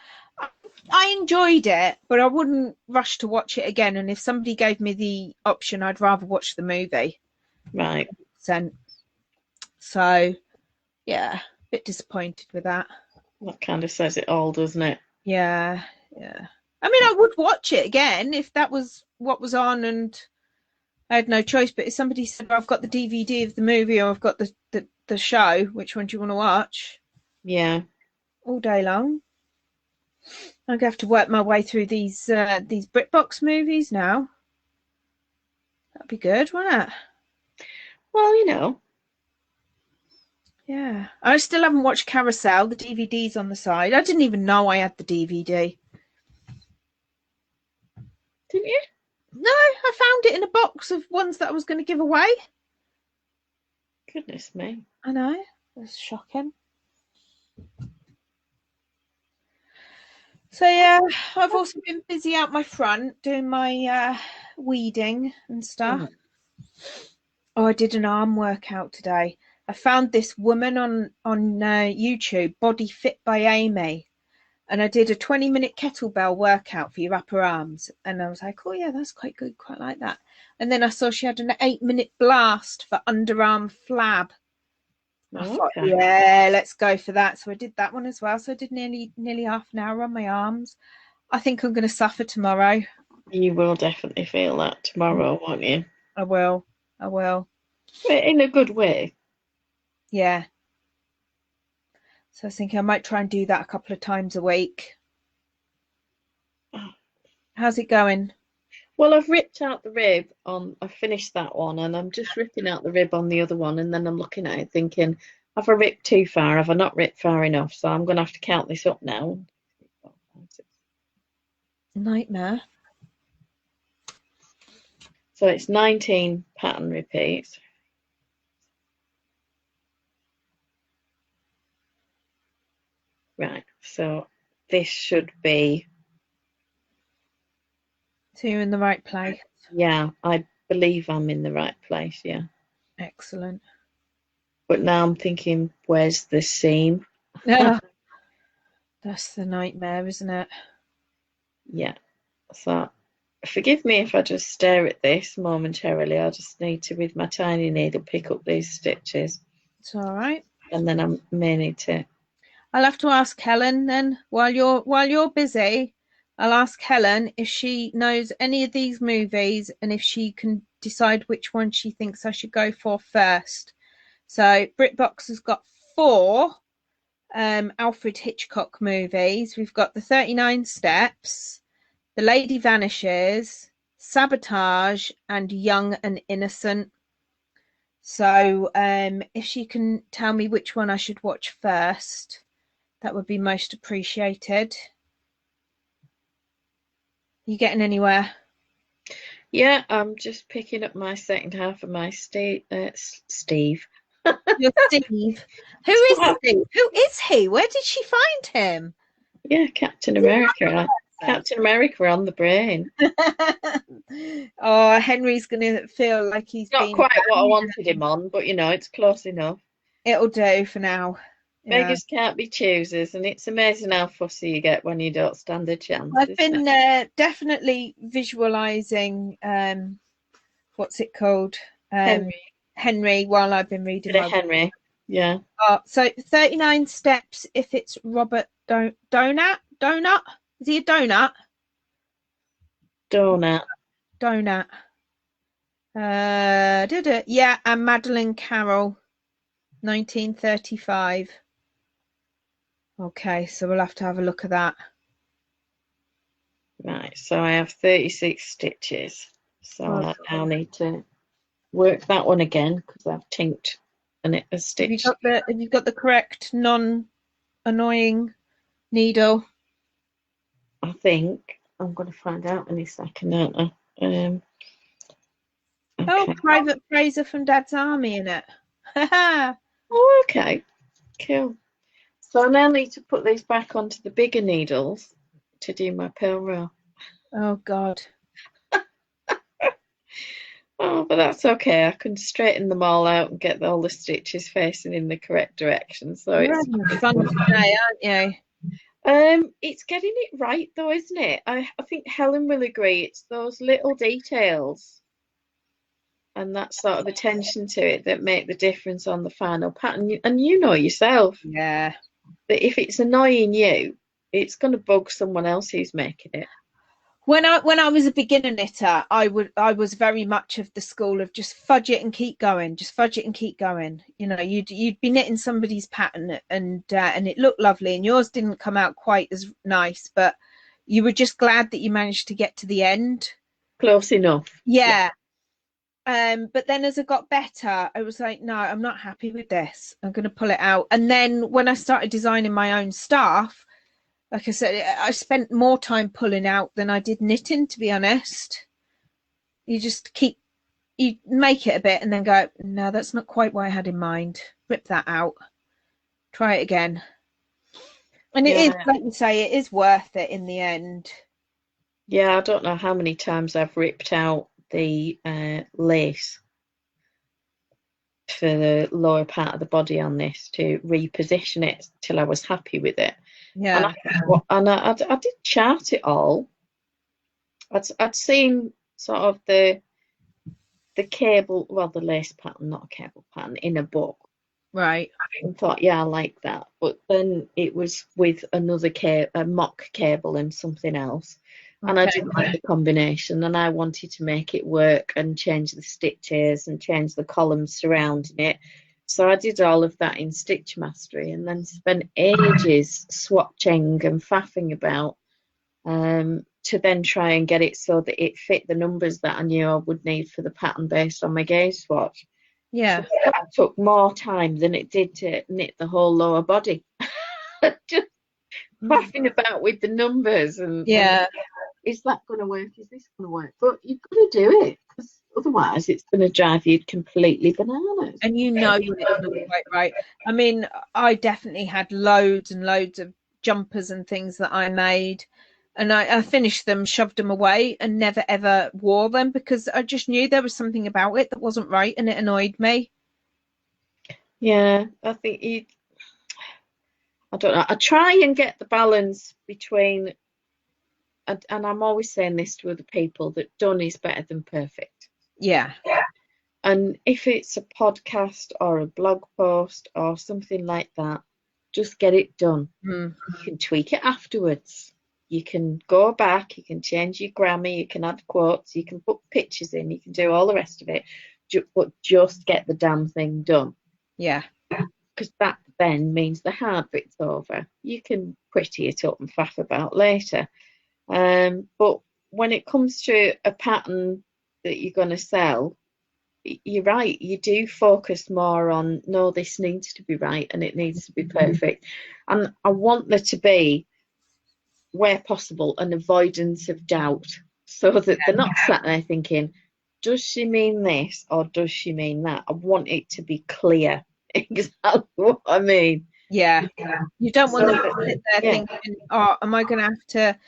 I enjoyed it, but I wouldn't rush to watch it again. And if somebody gave me the option, I'd rather watch the movie. Right. So yeah, a bit disappointed with that. That kind of says it all, doesn't it? Yeah. I mean, I would watch it again if that was what was on and I had no choice. But if somebody said, I've got the DVD of the movie or I've got the show, which one do you want to watch? Yeah. All day long. I'm gonna have to work my way through these BritBox movies now. That'd be good, wouldn't it? Well, you know. Yeah. I still haven't watched Carousel. The DVD's on the side. I didn't even know I had the DVD. Didn't you? No, I found it in a box of ones that I was going to give away. Goodness me. I know. It's shocking. So yeah, I've also been busy out my front doing my weeding and stuff. Oh, I did an arm workout today. I found this woman on YouTube, Body Fit by Amy, and I did a 20-minute kettlebell workout for your upper arms, and I was like, oh yeah, that's quite good, quite like that. And then I saw she had an 8-minute blast for underarm flab. I thought, yeah, let's go for that. So I did that one as well. So I did nearly half an hour on my arms. I think I'm going to suffer tomorrow. You will definitely feel that tomorrow, won't you? I will. In a good way. Yeah. So I was thinking I might try and do that a couple of times a week. How's it going? Well, I've ripped out the rib on, I finished that one, and I'm just ripping out the rib on the other one, and then I'm looking at it thinking, have I ripped too far? Have I not ripped far enough? So I'm going to have to count this up now. Nightmare. So it's 19 pattern repeats. Right, so this should be... So you're in the right place? Yeah, I believe I'm in the right place, yeah. Excellent. But now I'm thinking, where's the seam? Yeah. That's the nightmare, isn't it? Yeah. So forgive me if I just stare at this momentarily. I just need to, with my tiny needle, pick up these stitches. It's all right. And then I may need to... I'll have to ask Helen then. While you're busy, I'll ask Helen if she knows any of these movies and if she can decide which one she thinks I should go for first. So BritBox has got 4 Alfred Hitchcock movies. We've got The 39 Steps, The Lady Vanishes, Sabotage, and Young and Innocent. So if she can tell me which one I should watch first, that would be most appreciated. You getting anywhere? Yeah, I'm just picking up my second half of my Steve. You're Steve. Who is Steve? Who is he? Where did she find him? Yeah, Captain America. Captain America on the brain. Oh, Henry's going to feel like he's not quite what I wanted him on, but you know, it's close enough. It'll do for now. Beggars can't be choosers, and it's amazing how fussy you get when you don't stand a chance. I've been definitely visualizing what's it called? Henry while I've been reading Henry. Yeah. So 39 Steps, if it's Robert Donut? Is he a donut? Donut. Yeah, and Madeleine Carroll, 1935. Okay, so we'll have to have a look at that. Right, so I have 36 stitches. So I now need to work that one again because I've tinked and it has stitched. Have you got the correct non-annoying needle? I think I'm going to find out in a second, aren't I? Okay. Oh, Private Fraser from Dad's Army in it. Oh, okay. Cool. So I now need to put these back onto the bigger needles to do my purl row. Oh, God. Oh, but that's okay. I can straighten them all out and get all the stitches facing in the correct direction. So it's fun today, aren't you? It's getting it right though, isn't it? I think Helen will agree. It's those little details and that sort of attention to it that make the difference on the final pattern. And you know yourself, yeah, that if it's annoying you, it's going to bug someone else who's making it. When I was a beginner knitter, I was very much of the school of just fudge it and keep going, just fudge it and keep going. You know, you'd be knitting somebody's pattern and it looked lovely, and yours didn't come out quite as nice, but you were just glad that you managed to get to the end. Close enough. Yeah. But then as I got better, I was like, no, I'm not happy with this. I'm going to pull it out. And then when I started designing my own stuff, like I said, I spent more time pulling out than I did knitting, to be honest. You just you make it a bit and then go, no, that's not quite what I had in mind. Rip that out. Try it again. And it is, like you say, it is worth it in the end. Yeah, I don't know how many times I've ripped out the lace for the lower part of the body on this to reposition it till I was happy with it. Yeah. And I did chart it all. I'd seen sort of the cable, well, the lace pattern, not a cable pattern, in a book. Right. And thought, yeah, I like that. But then it was with another a mock cable and something else. Okay. And I didn't like the combination, and I wanted to make it work and change the stitches and change the columns surrounding it. So I did all of that in Stitch Mastery, and then spent ages swatching and faffing about to then try and get it so that it fit the numbers that I knew I would need for the pattern based on my gauge swatch. Yeah. So that took more time than it did to knit the whole lower body. Just faffing about with the numbers and is that going to work? Is this going to work? But you've got to do it, because otherwise it's going to drive you completely bananas. And you know when it's not quite right. I mean, I definitely had loads and loads of jumpers and things that I made, and I finished them, shoved them away, and never ever wore them because I just knew there was something about it that wasn't right, and it annoyed me. Yeah, I think I don't know. I try and get the balance between, and I'm always saying this to other people, that done is better than perfect. Yeah. And if it's a podcast or a blog post or something like that, just get it done. You can tweak it afterwards. You can go back, you can change your grammar, you can add quotes, you can put pictures in, you can do all the rest of it, but just get the damn thing done. Yeah. Because that then means the hard bit's over. You can pretty it up and faff about later. But when it comes to a pattern that you're going to sell, you're right, you do focus more on, no, this needs to be right and it needs to be perfect. And I want there to be, where possible, an avoidance of doubt, so that they're not sat there thinking, does she mean this or does she mean that? I want it to be clear exactly what I mean. Yeah. You don't want them to sit there thinking, oh, am I going to have to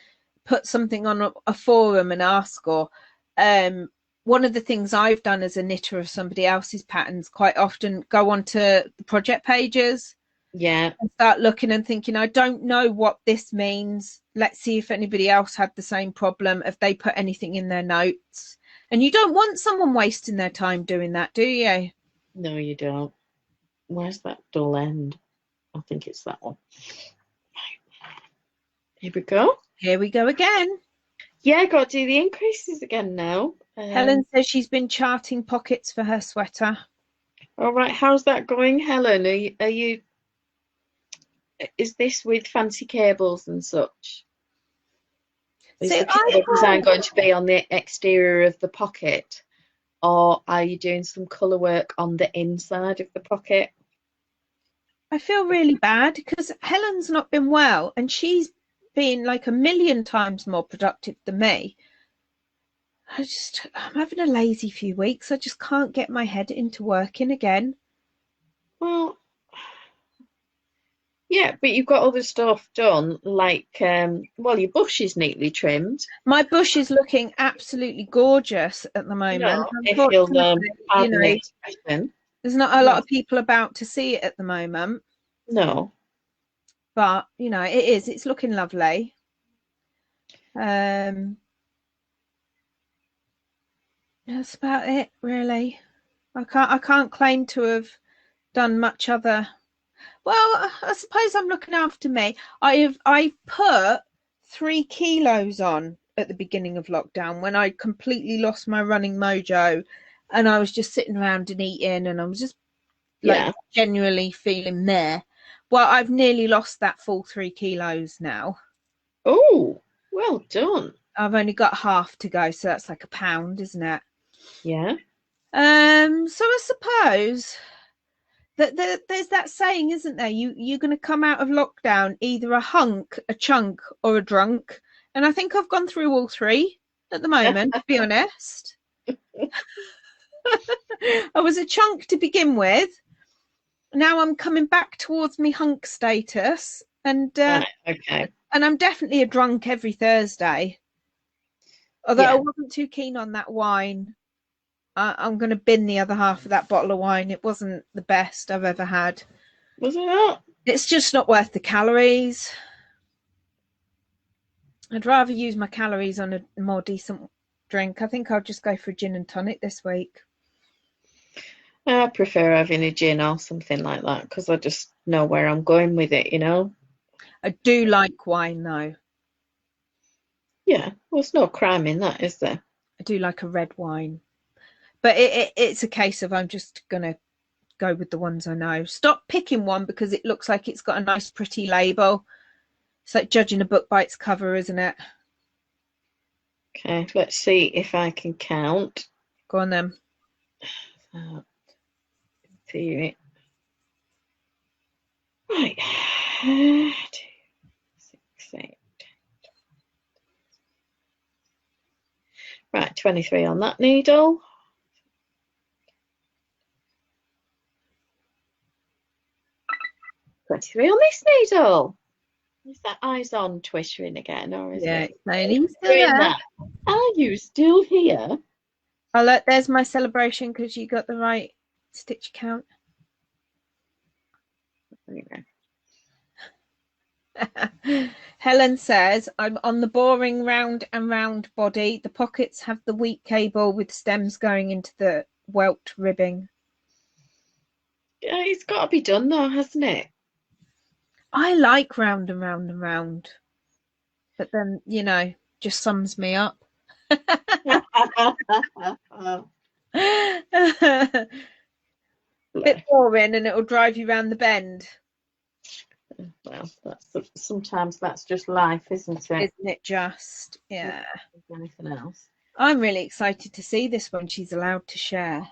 put something on a forum and ask? Or one of the things I've done as a knitter of somebody else's patterns, quite often go onto the project pages and start looking and thinking, I don't know what this means. Let's see if anybody else had the same problem, if they put anything in their notes. And you don't want someone wasting their time doing that, do you? No, you don't. Where's that dull end? I think it's that one. Here we go. Here we go again. Yeah, I got to do the increases again now. Helen says she's been charting pockets for her sweater. All right, how's that going, Helen? Are you? Is this with fancy cables and such? Is the cable design going to be on the exterior of the pocket, or are you doing some colour work on the inside of the pocket? I feel really bad because Helen's not been well, and she's been like a million times more productive than me. I'm having a lazy few weeks. I just can't get my head into working again. Well, yeah, but you've got other stuff done, like, well, your bush is neatly trimmed. My bush is looking absolutely gorgeous at the moment. There's not a lot of people about to see it at the moment. No. But, it's looking lovely. That's about it, really. I can't claim to have done much other. Well, I suppose I'm looking after me. I put 3 kilos on at the beginning of lockdown when I completely lost my running mojo, and I was just sitting around and eating, and I was just genuinely feeling meh. Well, I've nearly lost that full 3 kilos now. Oh, well done. I've only got half to go, so that's like a pound, isn't it? Yeah. So I suppose that there's that saying, isn't there? You're going to come out of lockdown either a hunk, a chunk, or a drunk. And I think I've gone through all 3 at the moment, to be honest. I was a chunk to begin with. Now I'm coming back towards me hunk status, and Right, okay. And I'm definitely a drunk every Thursday. Although I wasn't too keen on that wine. I'm going to bin the other half of that bottle of wine. It wasn't the best I've ever had. Was it not? It's just not worth the calories. I'd rather use my calories on a more decent drink. I think I'll just go for a gin and tonic this week. I prefer having a gin or something like that because I just know where I'm going with it, you know. I do like wine though. Yeah, well, there's no crime in that, is there? I do like a red wine. But it's a case of I'm just going to go with the ones I know. Stop picking one because it looks like it's got a nice pretty label. It's like judging a book by its cover, isn't it? Okay, let's see if I can count. Go on then. Theory. Right. 2, 6, 8. Right, 23 on that needle. 23 on this needle. Is that eyes on twittering again, or is it? Doing that. Are you still here? Oh, look, there's my celebration because you got the right stitch count. Anyway. Helen says, I'm on the boring round and round body. The pockets have the wheat cable with stems going into the welt ribbing. Yeah, it's got to be done though, hasn't it? I like round and round and round. But then, you know, just sums me up. Bit boring and it'll drive you round the bend. Well, sometimes that's just life, isn't it? Isn't it just? Yeah. Anything else? I'm really excited to see this one she's allowed to share.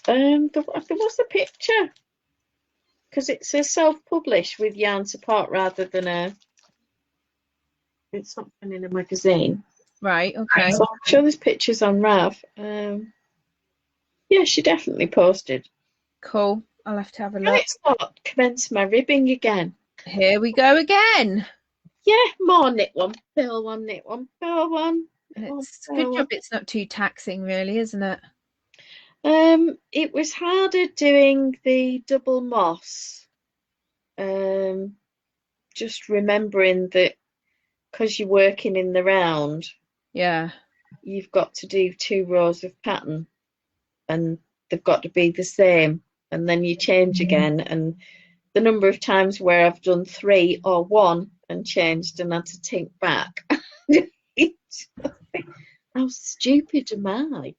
There was a picture because it's a self-published with yarn support rather than it's something in a magazine. Right, okay. So I'm sure there's pictures on Rav. Yeah, she definitely posted. Cool. I'll have to have a look. Right, so commence my ribbing again. Here we go again. Yeah, more knit one, purl one, knit one, purl one. It's a good job it's not too taxing, really, isn't it? It was harder doing the double moss. Just remembering that because you're working in the round, yeah, you've got to do 2 rows of pattern, and they've got to be the same, and then you change again. And the number of times where I've done 3 or 1 and changed and had to tink back. How stupid am I?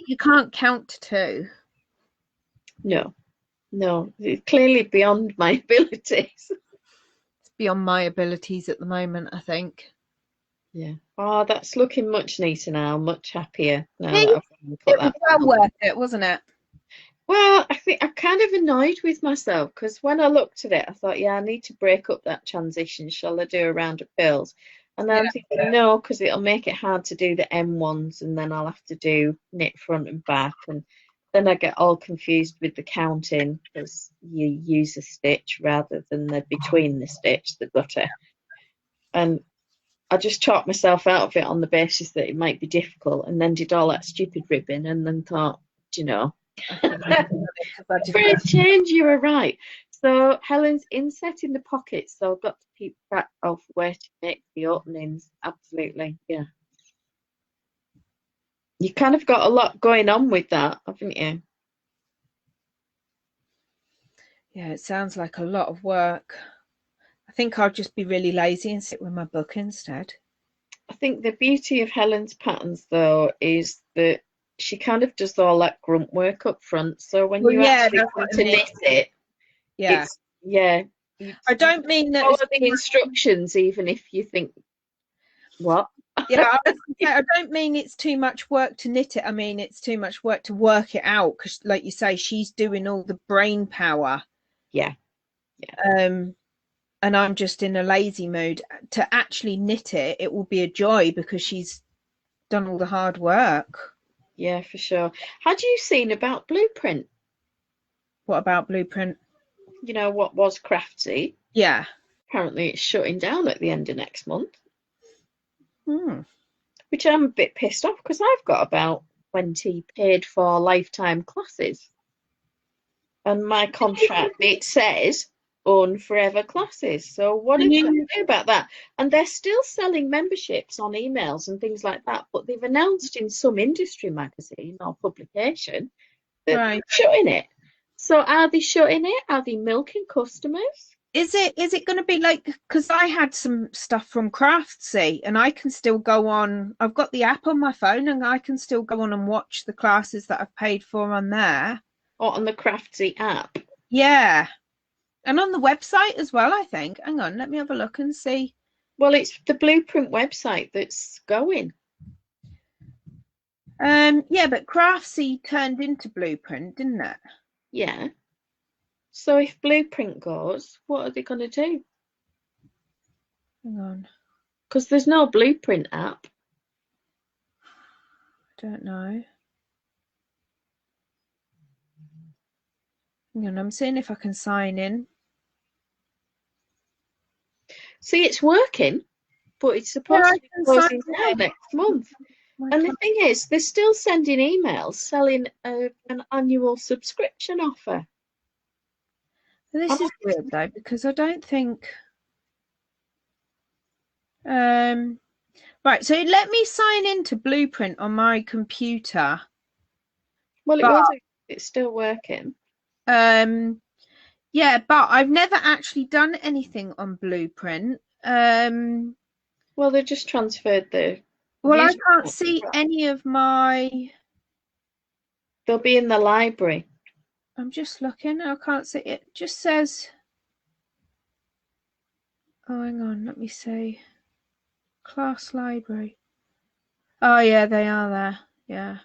You can't count to 2. No, it's clearly beyond my abilities. It's beyond my abilities at the moment, I think. Yeah. Oh, that's looking much neater now, much happier now. It was well worth it, wasn't it? Well, I think I'm kind of annoyed with myself because when I looked at it, I thought, yeah, I need to break up that transition. Shall I do a round of purls? And then I'm thinking, no, because it'll make it hard to do the M1s, and then I'll have to do knit front and back, and then I get all confused with the counting because you use a stitch rather than the between the stitch, the gutter. And I just talked myself out of it on the basis that it might be difficult, and then did all that stupid ribbing, and then thought, you know, for a change, you were right. So Helen's inset in the pockets, so I've got to keep track of where to make the openings. Absolutely, yeah. You kind of got a lot going on with that, haven't you? Yeah, it sounds like a lot of work. I think I'll just be really lazy and sit with my book instead. I think the beauty of Helen's patterns, though, is that she kind of does all that grunt work up front. So when you actually come to knit it, I don't mean that follow the instructions, even if you think, what? Yeah, I don't mean it's too much work to knit it. I mean it's too much work to work it out because, like you say, she's doing all the brain power. Yeah. And and I'm just in a lazy mood. To actually knit it, it will be a joy because she's done all the hard work. Yeah, for sure. Had you seen about Blueprint? What about Blueprint? You know what was Craftsy? Yeah. Apparently it's shutting down at the end of next month. Which I'm a bit pissed off because I've got about 20 paid for lifetime classes. And my contract, it says own forever classes. So what are they going to do about that? And they're still selling memberships on emails and things like that, but they've announced in some industry magazine or publication that they're shutting it. So are they shutting it? Are they milking customers? Is it going to be like, because I had some stuff from Craftsy and I can still go on, I've got the app on my phone and I can still go on and watch the classes that I've paid for on there. Or on the Craftsy app? Yeah. And on the website as well, I think. Hang on, let me have a look and see. Well, it's the Blueprint website that's going. Yeah, but Craftsy turned into Blueprint, didn't it? Yeah. So if Blueprint goes, what are they going to do? Hang on. Because there's no Blueprint app. I don't know. Hang on, I'm seeing if I can sign in. See, it's working, but it's supposed to be closing down next month. And the thing is, they're still sending emails selling an annual subscription offer. This is weird though, because I don't think. Right, so let me sign into Blueprint on my computer. Well, it's still working. Yeah, but I've never actually done anything on Blueprint. Well, they just transferred the. Well, I can't see any of my. They'll be in the library. I'm just looking. I can't see it. Just says. Oh, hang on. Let me see. Class library. Oh, yeah, they are there. Yeah.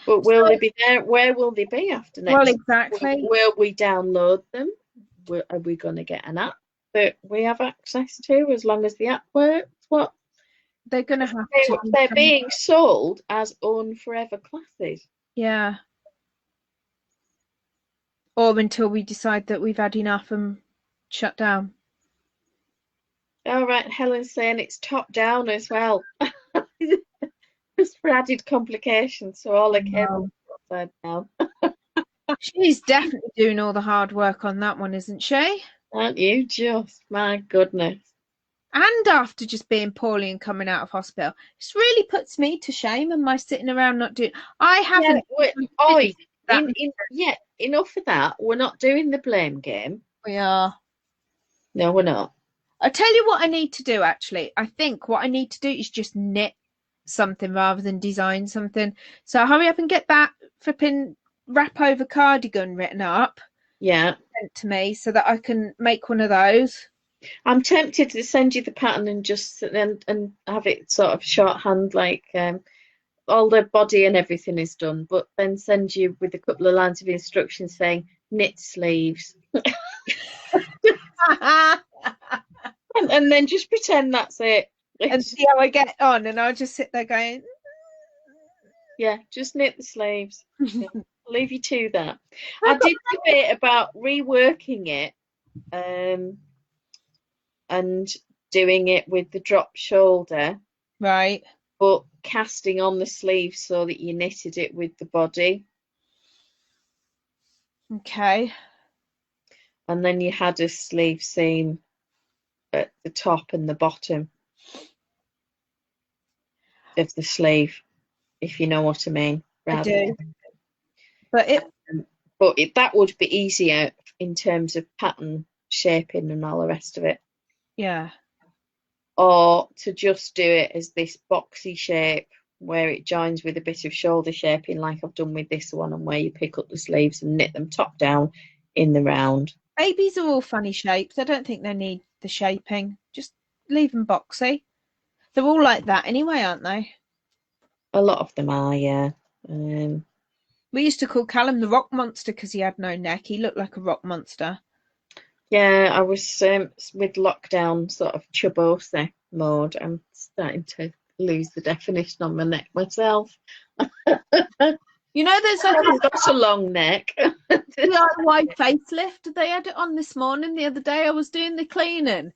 But will they be there? Where will they be after next? Well, exactly. Will we download them? Are we going to get an app that we have access to as long as the app works? What? They're going to have to. They're being sold as own forever classes. Yeah. Or until we decide that we've had enough and shut down. All right, Helen's saying it's top down as well. Just for added complications, so all the cables are upside down. She's definitely doing all the hard work on that one, isn't she? Aren't you just? My goodness. And after just being poorly and coming out of hospital, it really puts me to shame. Am I sitting around not doing? I haven't. Yeah, enough of that. We're not doing the blame game. We are. No, we're not. I tell you what I need to do. Actually, I think what I need to do is just knit something rather than design something. So hurry up and get that flipping wrap over cardigan written up. Yeah. Sent to me so that I can make one of those. I'm tempted to send you the pattern and just and have it sort of shorthand, like all the body and everything is done, but then send you with a couple of lines of instructions saying knit sleeves. and then just pretend that's it. And see how I get on, and I'll just sit there going, yeah, just knit the sleeves. Yeah, I'll leave you to that. I did debate about reworking it and doing it with the drop shoulder, right, but casting on the sleeve so that you knitted it with the body. Okay. And then you had a sleeve seam at the top and the bottom of the sleeve, if you know what I mean. I do. But that would be easier in terms of pattern shaping and all the rest of it. Yeah. Or to just do it as this boxy shape where it joins with a bit of shoulder shaping, like I've done with this one, and where you pick up the sleeves and knit them top down in the round. Babies are all funny shapes. I don't think they need the shaping. Just leave them boxy. They're all like that anyway, aren't they? A lot of them are, yeah. We used to call Callum the rock monster because he had no neck. He looked like a rock monster. Yeah, I was with lockdown sort of chubose mode. I'm starting to lose the definition on my neck myself. You know, there's like I've got a long neck. DIY facelift. They had it on this morning. The other day, I was doing the cleaning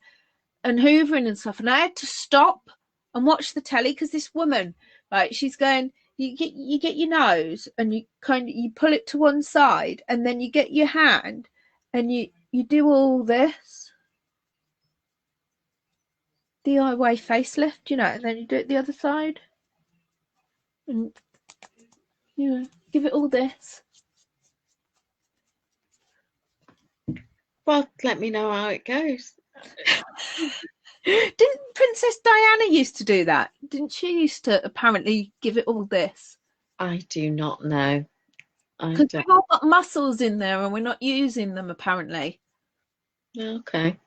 and hoovering and stuff, and I had to stop and watch the telly because this woman, like, she's going, you get your nose and you pull it to one side, and then you get your hand and you do all this DIY facelift, you know, and then you do it the other side, and give it all this. Well, let me know how it goes. Didn't Princess Diana used to do that? Didn't she used to apparently give it all this? I do not know. Because we've all got muscles in there and we're not using them apparently. Okay.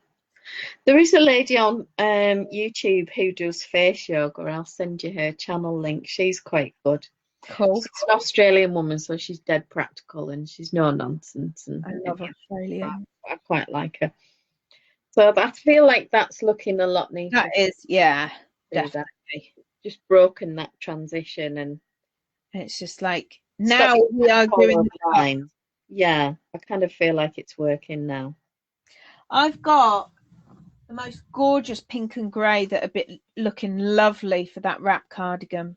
There is a lady on YouTube who does face yoga. I'll send you her channel link. She's quite good. Cool. She's an Australian woman, so she's dead practical and she's no nonsense. And I love Australia. I quite like her. So I feel like that's looking a lot neater. That is, yeah, definitely. Just broken that transition, and it's just like now we are doing the line. Yeah, I kind of feel like it's working now. I've got the most gorgeous pink and grey that are looking lovely for that wrap cardigan.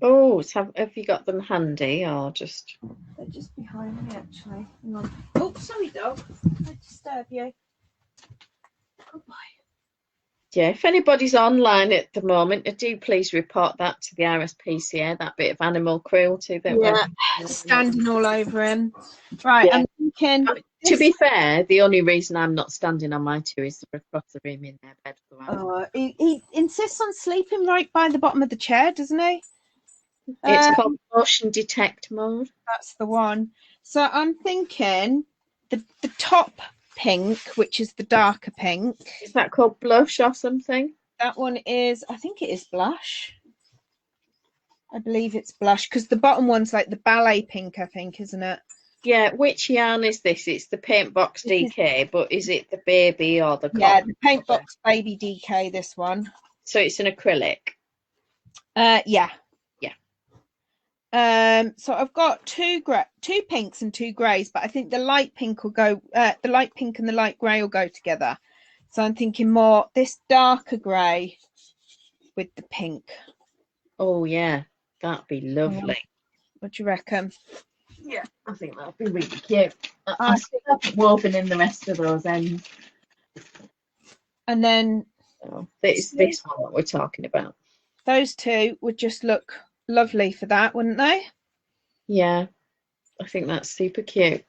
Oh, so have you got them handy or just? They're just behind me, actually. Hang on. Oh, sorry, dog. I disturb you. Oh boy. Yeah, if anybody's online at the moment, do please report that to the RSPCA, that bit of animal cruelty that we're standing all over him. Right, yeah. I'm thinking. To be fair, the only reason I'm not standing on my two is they're across the room in their bed. He insists on sleeping right by the bottom of the chair, doesn't he? It's called motion detect mode. That's the one. So I'm thinking the top pink, which is the darker pink. Is that called blush or something? That one is, I think it is blush. I believe it's blush because the bottom one's like the ballet pink, I think, isn't it? Yeah, which yarn is this? It's the Paint Box DK, but is it the baby or the cotton? Yeah, the Paint Box Baby DK, this one. So it's an acrylic? Yeah. So I've got two pinks and two greys, but I think the light pink will go, the light pink and the light grey will go together. So I'm thinking more this darker grey with the pink. Oh yeah, that'd be lovely. What do you reckon? Yeah, I think that'd be really cute. I still haven't woven in the rest of those ends. And then it's this one that we're talking about. Those two would just look lovely for that, wouldn't they? Yeah, I think that's super cute.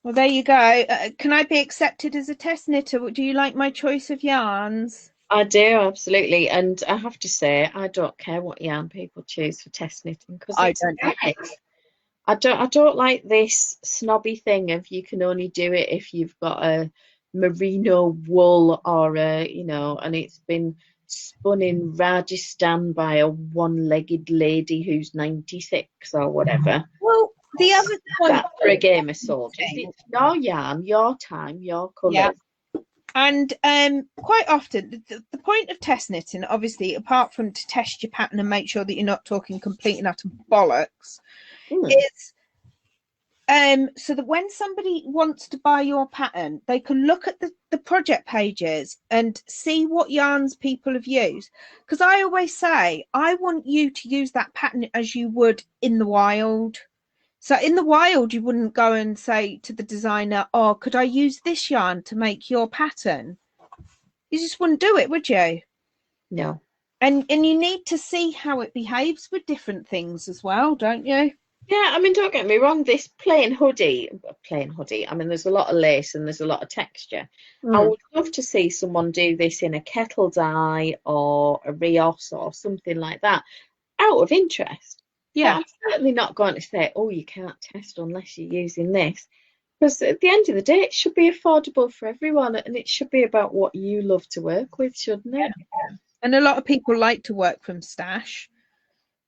Well, there you go. Can I be accepted as a test knitter? Do you like my choice of yarns? I do, absolutely. And I have to say, I don't care what yarn people choose for test knitting because I don't like this snobby thing of you can only do it if you've got a merino wool or and it's been spun in Rajasthan by a one-legged lady who's 96 or whatever. Well, the other one for a game of soldiers, it's your yarn, your time, your colours. Yeah. And quite often, the point of test knitting, obviously, apart from to test your pattern and make sure that you're not talking complete and utter bollocks, is so that when somebody wants to buy your pattern, they can look at the project pages and see what yarns people have used. Because I always say, I want you to use that pattern as you would in the wild. So in the wild, you wouldn't go and say to the designer, oh, could I use this yarn to make your pattern? You just wouldn't do it, would you? No. And you need to see how it behaves with different things as well, don't you? Yeah, I mean, don't get me wrong, this plain hoodie, I mean, there's a lot of lace and there's a lot of texture. I would love to see someone do this in a kettle dye or a Rios or something like that, out of interest. Yeah, I'm certainly not going to say, oh, you can't test unless you're using this. Because at the end of the day, it should be affordable for everyone and it should be about what you love to work with, shouldn't it? Yeah. And a lot of people like to work from stash.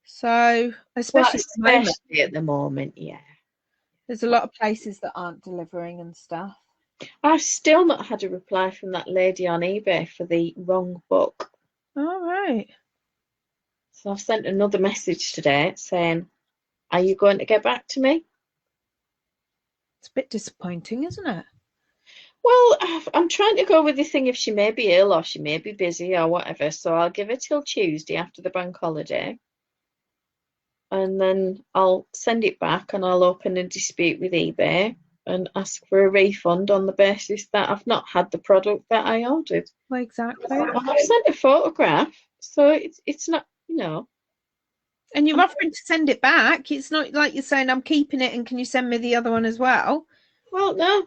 So, especially at the moment, yeah. There's a lot of places that aren't delivering and stuff. I've still not had a reply from that lady on eBay for the wrong book. All right. So I've sent another message today saying, are you going to get back to me? It's a bit disappointing, isn't it? Well, I'm trying to go with the thing if she may be ill or she may be busy or whatever. So I'll give her till Tuesday after the bank holiday. And then I'll send it back and I'll open a dispute with eBay and ask for a refund on the basis that I've not had the product that I ordered. Well, exactly. And I've sent a photograph, so it's not, you know. And you're offering to send it back. It's not like you're saying, I'm keeping it and can you send me the other one as well? Well, no,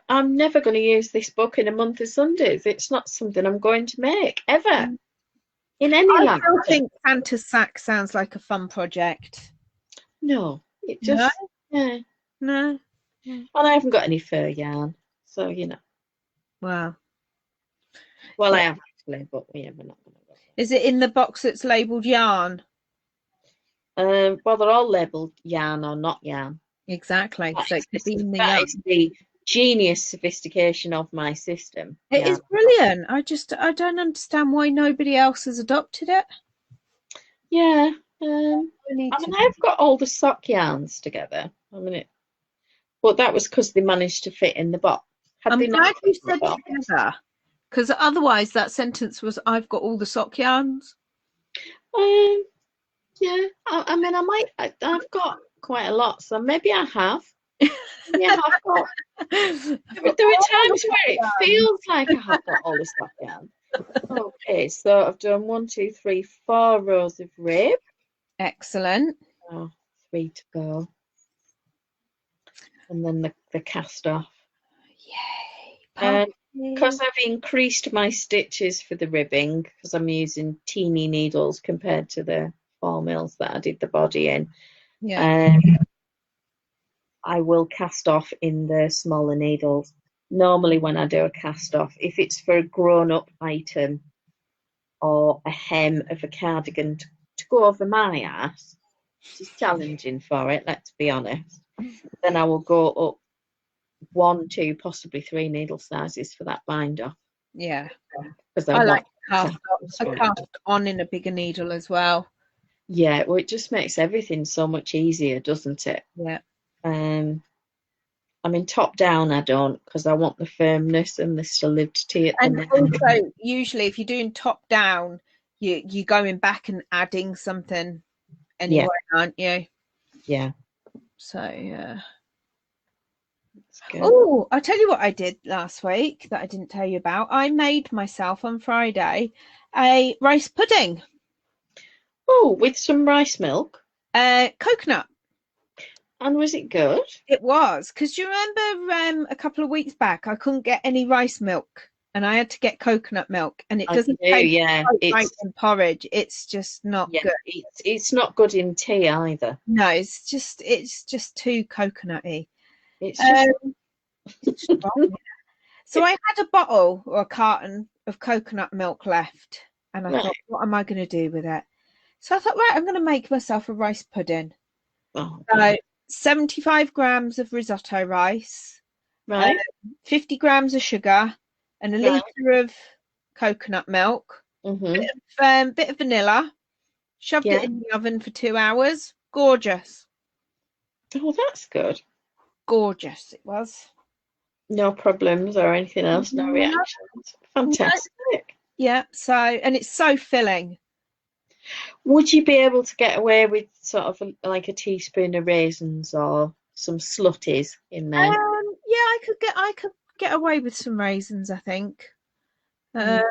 I'm never going to use this book in a month of Sundays. It's not something I'm going to make, ever. In any I language. still think Santa's sack sounds like a fun project. No, it just, yeah. No. And I haven't got any fur yarn, so, you know. Wow. Well, I have actually, but we're not going to go. Is it in the box that's labelled yarn? Well, they're all labelled yarn or not yarn. Exactly. That So it could be in the that yarn. is the genius sophistication of my system. It is brilliant. I don't understand why nobody else has adopted it. Yeah. I mean, I've got all the sock yarns together. I mean, but that was because they managed to fit in the box. I'm glad you said together, because otherwise that sentence was, I've got all the sock yarns. Yeah. I mean, I've got quite a lot, so maybe I have. Yeah, I've got. But there are times where it feels like I have got all the sock yarn. Okay, so I've done 1, 2, 3, 4 rows of rib. Excellent. Oh, 3 to go. And then the cast off. Yay. Because I've increased my stitches for the ribbing, because I'm using teeny needles compared to the 4 mils that I did the body in. Yeah. I will cast off in the smaller needles. Normally when I do a cast off, if it's for a grown-up item or a hem of a cardigan to go over my ass, which is challenging for it, let's be honest, then I will go up 1, 2, possibly 3 needle sizes for that binder. Yeah. Because I like a cast on in a bigger needle as well. Yeah, well, it just makes everything so much easier, doesn't it? Yeah. I mean, top down, I don't, because I want the firmness and the solidity at the and neck. also, usually, if you're doing top down, you're going back and adding something anyway, aren't you? Yeah. So, yeah. Oh, I'll tell you what I did last week that I didn't tell you about. I made myself on Friday a rice pudding. Oh, with some rice milk? Coconut. And was it good? It was, because do you remember a couple of weeks back I couldn't get any rice milk and I had to get coconut milk, and it doesn't taste right in porridge. It's just not good. It's not good in tea either. No, it's just too coconutty. It's just wrong. So I had a bottle or a carton of coconut milk left, and I thought, what am I going to do with it? So I thought, right, I'm going to make myself a rice pudding. So 75 grams of risotto rice, right, 50 grams of sugar, and a litre of coconut milk, bit of vanilla. Shoved it in the oven for 2 hours. Gorgeous. Oh, that's good. Gorgeous it was. No problems or anything else, no reactions. Fantastic. Yeah, so, and it's so filling. Would you be able to get away with sort of like a teaspoon of raisins or some slutties in there? Yeah, I could get away with some raisins, I think. I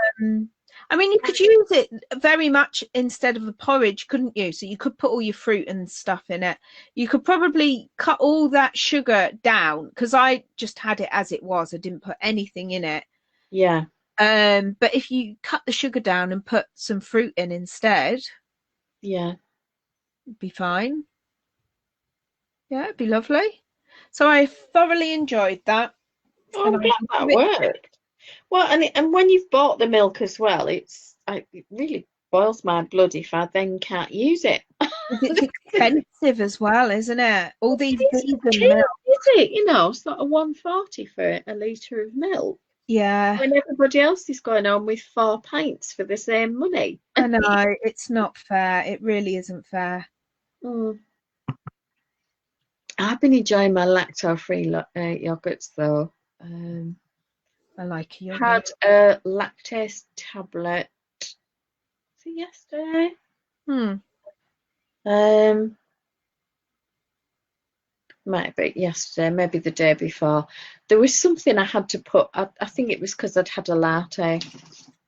mean, you could use it very much instead of a porridge, couldn't you? So you could put all your fruit and stuff in it. You could probably cut all that sugar down, because I just had it as it was. I didn't put anything in it. Yeah. But if you cut the sugar down and put some fruit in instead, yeah, it'd be fine. Yeah, it'd be lovely. So I thoroughly enjoyed that. Oh, I'm glad that worked. Well, and when you've bought the milk as well, it really boils my blood if I then can't use it. It's expensive as well, isn't it? All these vegan milk. It it? You know, sort of 140 for a litre of milk. Yeah. When everybody else is going on with 4 pints for the same money. I know, it's not fair. It really isn't fair. Mm. I've been enjoying my lactose-free yogurts though. I like Had yogurt. a lactase tablet yesterday. Might be yesterday, maybe the day before. There was something I had to put. I think it was because I'd had a latte.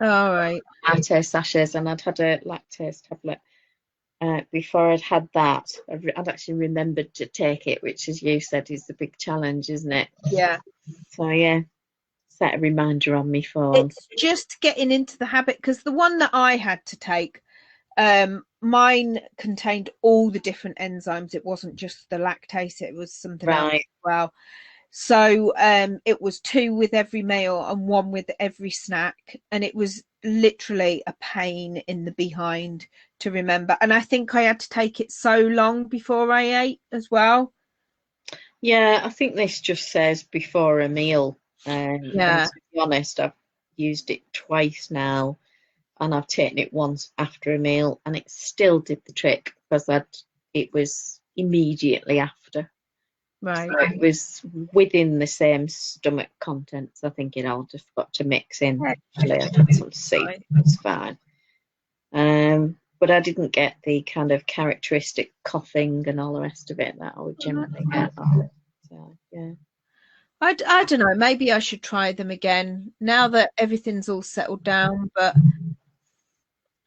All right. Latte sachets, and I'd had a lactase tablet before I'd had that. I'd actually remembered to take it, which, as you said, is the big challenge, isn't it? Yeah. So yeah, set a reminder on my phone. It's just getting into the habit, because the one that I had to take, mine contained all the different enzymes. It wasn't just the lactase, it was something else as well. So it was 2 with every meal and 1 with every snack, and it was literally a pain in the behind to remember. And I think I had to take it so long before I ate as well. Yeah, I think this just says before a meal. Yeah. And to be honest, I've used it twice now, and I've taken it once after a meal, and it still did the trick because it was immediately after. Right. So it was within the same stomach contents. I think, just got to mix in. Actually, I had some soup. It's fine. But I didn't get the kind of characteristic coughing and all the rest of it that I would generally get. So, yeah. I don't know. Maybe I should try them again now that everything's all settled down. But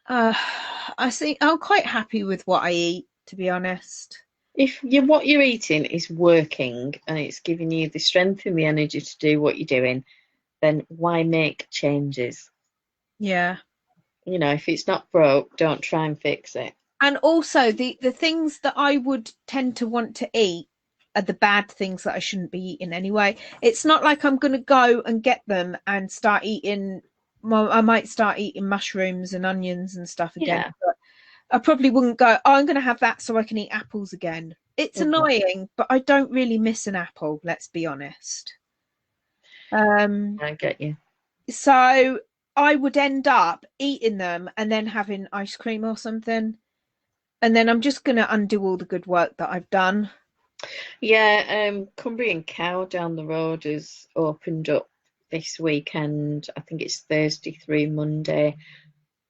I think I'm quite happy with what I eat, to be honest. If what you're eating is working and it's giving you the strength and the energy to do what you're doing, then why make changes? Yeah. If it's not broke, don't try and fix it. And also the things that I would tend to want to eat are the bad things that I shouldn't be eating anyway. It's not like I'm going to go and get them and start eating. Well, I might start eating mushrooms and onions and stuff again. Yeah. But I probably wouldn't go, I'm going to have that so I can eat apples again. It's annoying, but I don't really miss an apple, let's be honest. I get you. So I would end up eating them and then having ice cream or something. And then I'm just going to undo all the good work that I've done. Yeah, Cumbria Cow down the road has opened up this weekend. I think it's Thursday through Monday.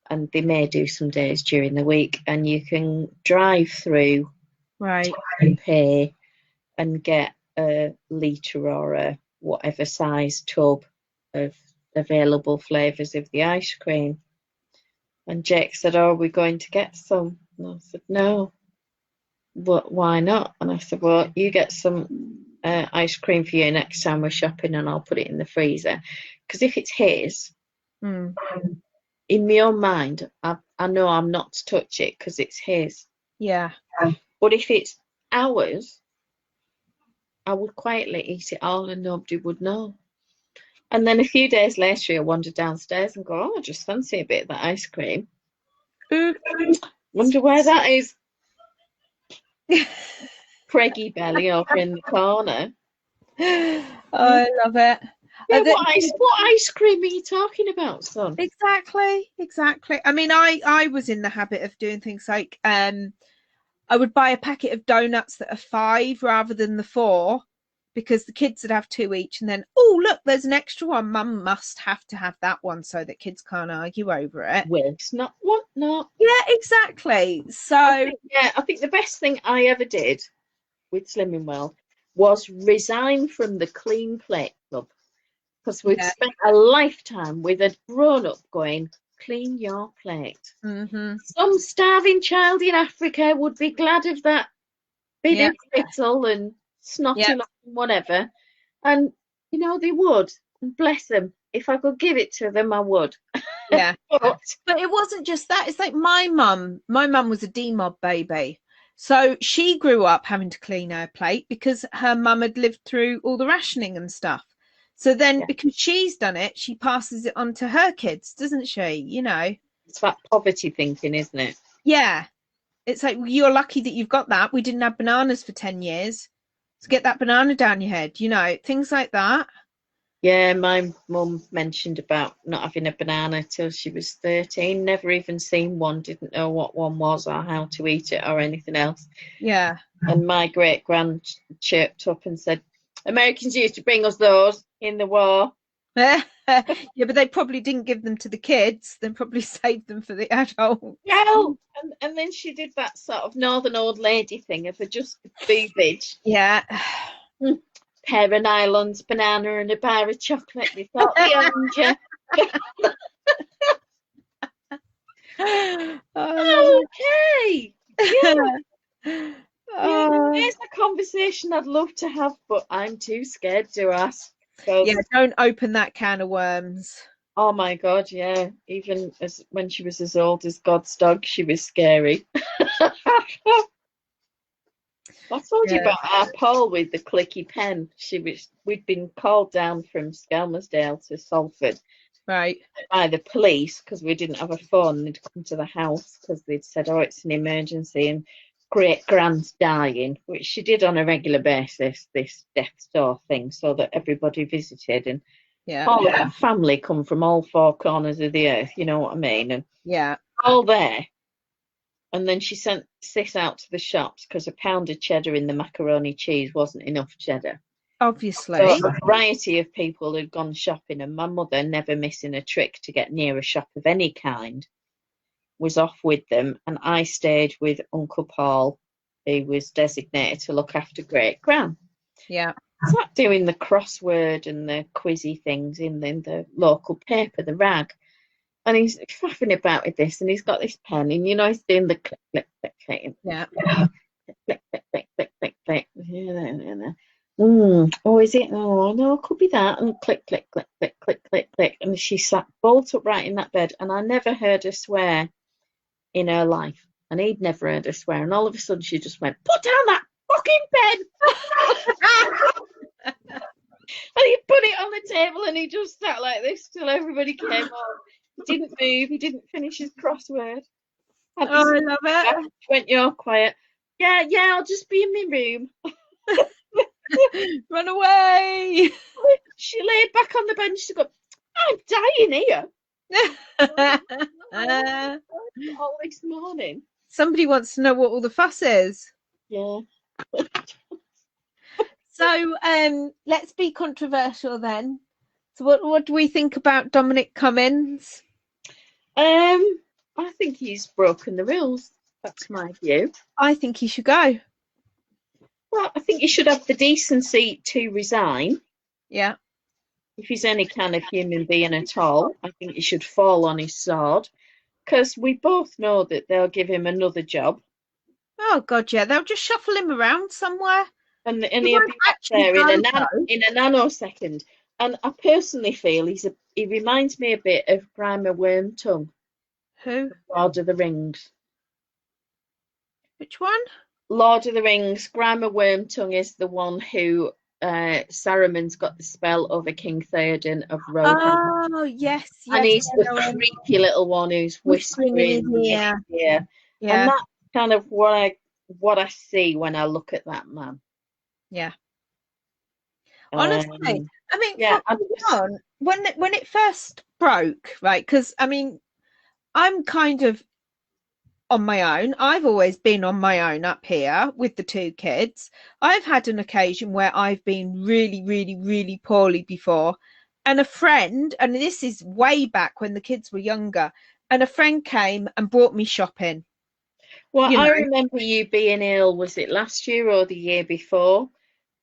And they may do some days during the week, and you can drive through, right, and pay, and get a litre or a whatever size tub of available flavours of the ice cream. And Jake said, "Oh, we're going to get some." And I said, "No, but why not?" And I said, "Well, you get some ice cream for you next time we're shopping, and I'll put it in the freezer, because if it's his." In my own mind, I know I'm not to touch it because it's his. Yeah. But if it's ours, I would quietly eat it all and nobody would know. And then a few days later, I wander downstairs and go, "Oh, I just fancy a bit of that ice cream. Wonder where that is." Preggy belly over in the corner. I love it. Yeah, what ice cream are you talking about, son? Exactly. I mean, I was in the habit of doing things like I would buy a packet of donuts that are 5 rather than the 4, because the kids would have 2 each, and then, oh look, there's an extra one. Mum must have to have that one so that kids can't argue over it. Well, it's not what not. Yeah, exactly. So I think the best thing I ever did with Slimming World was resign from the Clean Plate Club, because we'd spent a lifetime with a grown-up going, "Clean your plate." Some starving child in Africa would be glad of that bit of brittle and snotty and whatever, and they would, and bless them, if I could give it to them I would. But it wasn't just that. It's like my mum was a demob baby, so she grew up having to clean her plate because her mum had lived through all the rationing and stuff. So then, because she's done it, she passes it on to her kids, doesn't she? It's that poverty thinking, isn't it? Yeah. It's like, you're lucky that you've got that. We didn't have bananas for 10 years. to get that banana down your head, you know, things like that. Yeah, my mum mentioned about not having a banana till she was 13, never even seen one, didn't know what one was or how to eat it or anything else. Yeah. And my great grand chirped up and said, Americans used to bring us those in the war. Yeah, but they probably didn't give them to the kids. They probably saved them for the adults. Yeah, and then she did that sort of northern old lady thing of just boobage. Yeah. Pair of nylons, banana, and a bar of chocolate. They thought they owned you. Oh, okay. Yeah. Yeah, it's a conversation I'd love to have, but I'm too scared to ask. Yeah, don't open that can of worms. Oh my God, yeah. Even as when she was as old as God's dog, she was scary. I told you about our Paul with the clicky pen. We'd been called down from Skelmersdale to Salford, right, by the police because we didn't have a phone. They'd come to the house because they'd said, "Oh, it's an emergency and great grand's dying," which she did on a regular basis. This death's door thing, so that everybody visited and all of her family come from all four corners of the earth. You know what I mean? And all there. And then she sent Sis out to the shops because a pound of cheddar in the macaroni cheese wasn't enough cheddar. Obviously. So a variety of people had gone shopping, and my mother, never missing a trick to get near a shop of any kind, was off with them. And I stayed with Uncle Paul, who was designated to look after Great Gran. Yeah. Sat doing the crossword and the quizzy things in the local paper, the Rag. And he's faffing about with this, and he's got this pen, and you know he's doing the click, click, click, click. Yeah. Click, click, click, click, click, click. Oh, is it? Oh, no, it could be that. And click, click, click, click, click, click, click. And she sat bolt upright in that bed, and I never heard her swear in her life. And he'd never heard her swear. And all of a sudden, she just went, "Put down that fucking pen!" And he put it on the table, and he just sat like this till everybody came on. He didn't move. He didn't finish his crossword. I love it. Went, "You're quiet." Yeah, I'll just be in my room. Run away. She laid back on the bench. She go, "I'm dying here." All this morning. Somebody wants to know what all the fuss is. Yeah. So let's be controversial then. So what do we think about Dominic Cummings? I think he's broken the rules. That's my view. I think he should go. Well, I think he should have the decency to resign. Yeah. If he's any kind of human being at all, I think he should fall on his sword. Because we both know that they'll give him another job. Oh God, yeah, they'll just shuffle him around somewhere, and he'll be back there in a nanosecond. And I personally feel he reminds me a bit of Grima Wormtongue. Who? Lord of the Rings. Which one? Lord of the Rings. Grima Wormtongue is the one who Saruman's got the spell over King Theoden of Rohan. Oh yes, and he's the creepy little one who's whispering in his ear. Yeah. And that's kind of what I see when I look at that man. Yeah. Honestly, I mean, when it first broke, right? Because I mean, I'm kind of on my own. I've always been on my own up here with the two kids. I've had an occasion where I've been really, really, really poorly before. And a friend, and this is way back when the kids were younger, and a friend came and brought me shopping. Well, I remember you being ill, was it last year or the year before?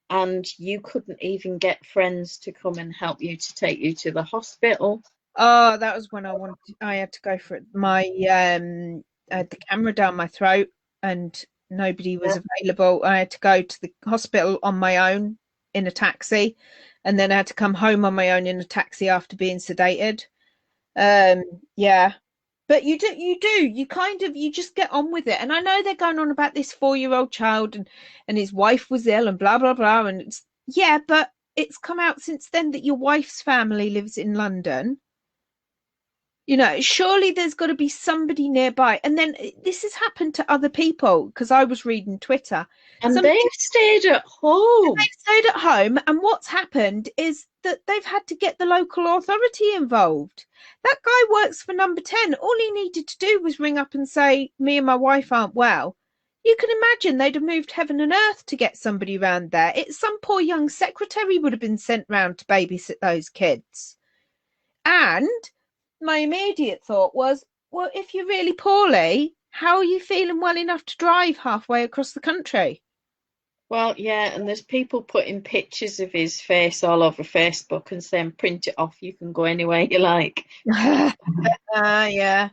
And you couldn't even get friends to come and help you to take you to the hospital. Oh, that was when I had to go for it. I had the camera down my throat and nobody was available. I had to go to the hospital on my own in a taxi, and then I had to come home on my own in a taxi after being sedated. But you just get on with it. And I know they're going on about this 4-year-old child and his wife was ill and blah blah blah, and but it's come out since then that your wife's family lives in London. You know, surely there's got to be somebody nearby. And then this has happened to other people because I was reading Twitter. And they've stayed at home. They've stayed at home, and what's happened is that they've had to get the local authority involved. That guy works for Number 10. All he needed to do was ring up and say, me and my wife aren't well. You can imagine they'd have moved heaven and earth to get somebody round there. It's some poor young secretary would have been sent round to babysit those kids. And my immediate thought was, well, if you're really poorly, how are you feeling well enough to drive halfway across the country? Well, yeah, and there's people putting pictures of his face all over Facebook and saying, print it off, you can go anywhere you like. Yeah.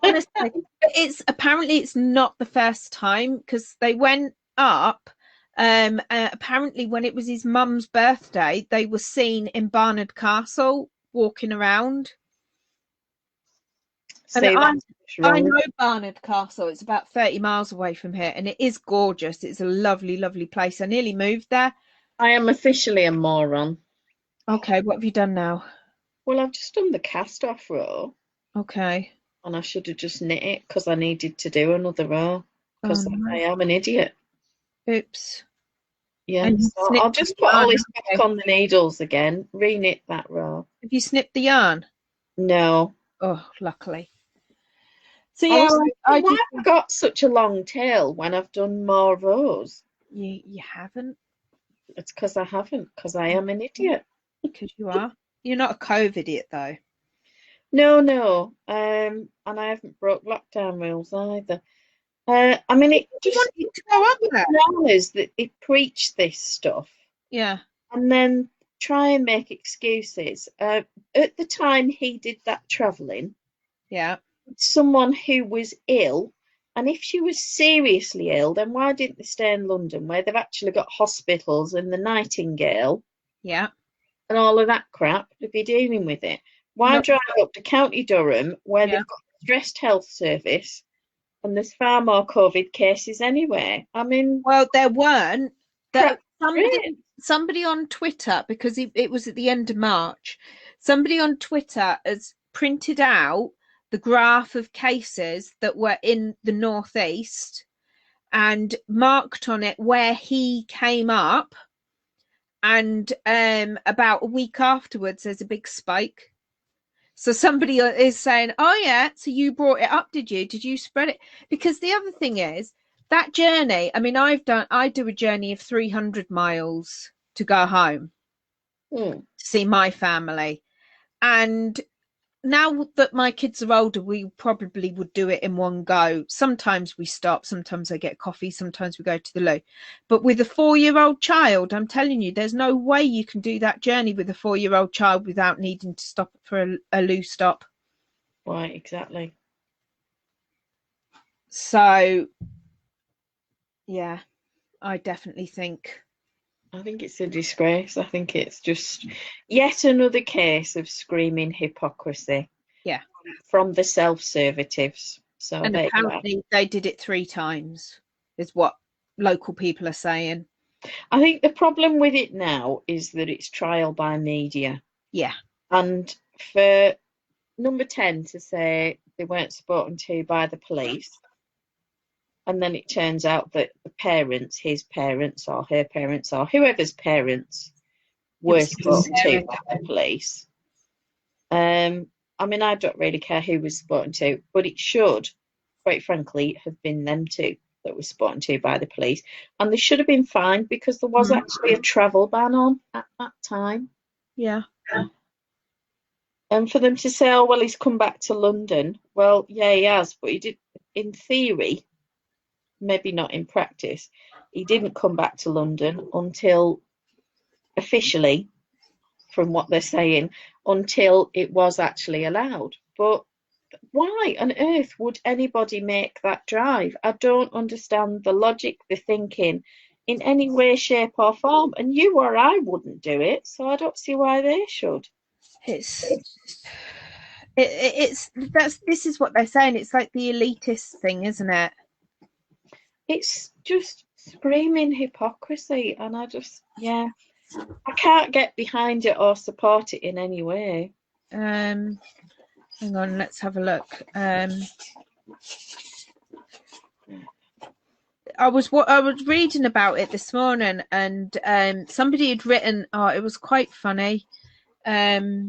Honestly, apparently it's not the first time, because they went up. Apparently, when it was his mum's birthday, they were seen in Barnard Castle walking around. And I know Barnard Castle. It's about 30 miles away from here, and it is gorgeous. It's a lovely, lovely place. I nearly moved there. I am officially a moron. Okay, what have you done now? Well, I've just done the cast off row. Okay. And I should have just knit it because I needed to do another row because I am an idiot. Oops. Yeah, so I'll just put all this back on the needles again, re-knit that row. Have you snipped the yarn? No. Oh, luckily. So yeah, why have I got such a long tail when I've done more rows? You haven't. It's because I haven't, because I am an idiot. Because you are. You're not a COVID idiot though. No. And I haven't broke lockdown rules either. I mean, it just is that it preached this stuff. Yeah. And then try and make excuses. At the time he did that travelling. Yeah. Someone who was ill, and if she was seriously ill, then why didn't they stay in London where they've actually got hospitals and the Nightingale, yeah, and all of that crap to be dealing with it? Why drive up to County Durham where they've got a stressed health service and there's far more COVID cases anyway? I mean, well, there weren't. Somebody on Twitter, because it was at the end of March, somebody on Twitter has printed out the graph of cases that were in the northeast and marked on it where he came up, and about a week afterwards there's a big spike. So somebody is saying, oh yeah, so you brought it up, did you spread it? Because the other thing is that journey, I mean, I do a journey of 300 miles to go home to see my family, and now that my kids are older, we probably would do it in one go. Sometimes we stop, sometimes I get coffee, sometimes we go to the loo. But with a 4-year-old child, I'm telling you, there's no way you can do that journey with a 4-year-old child without needing to stop for a loo stop. Right, exactly. So, yeah, I definitely think. I think it's a disgrace. I think it's just yet another case of screaming hypocrisy. Yeah. From the self-servitives. So and apparently they did it 3 times, is what local people are saying. I think the problem with it now is that it's trial by media. Yeah. And for Number 10 to say they weren't spoken to by the police, and then it turns out that the parents, his parents or her parents or whoever's parents, were spoken to by the police. I mean, I don't really care who was spoken to, but it should, quite frankly, have been them two that were spoken to by the police. And they should have been fined because there was actually a travel ban on at that time. Yeah. And for them to say, oh, well, he's come back to London. Well, yeah, he has, but he did, in theory, maybe not in practice, he didn't come back to London until, officially, from what they're saying, until it was actually allowed. But why on earth would anybody make that drive? I don't understand the logic, the thinking, in any way, shape or form. And you or I wouldn't do it, so I don't see why they should. This is what they're saying. It's like the elitist thing, isn't it? It's just screaming hypocrisy, and I can't get behind it or support it in any way. Hang on, let's have a look. I was reading about it this morning, and somebody had written, oh, it was quite funny. Yeah,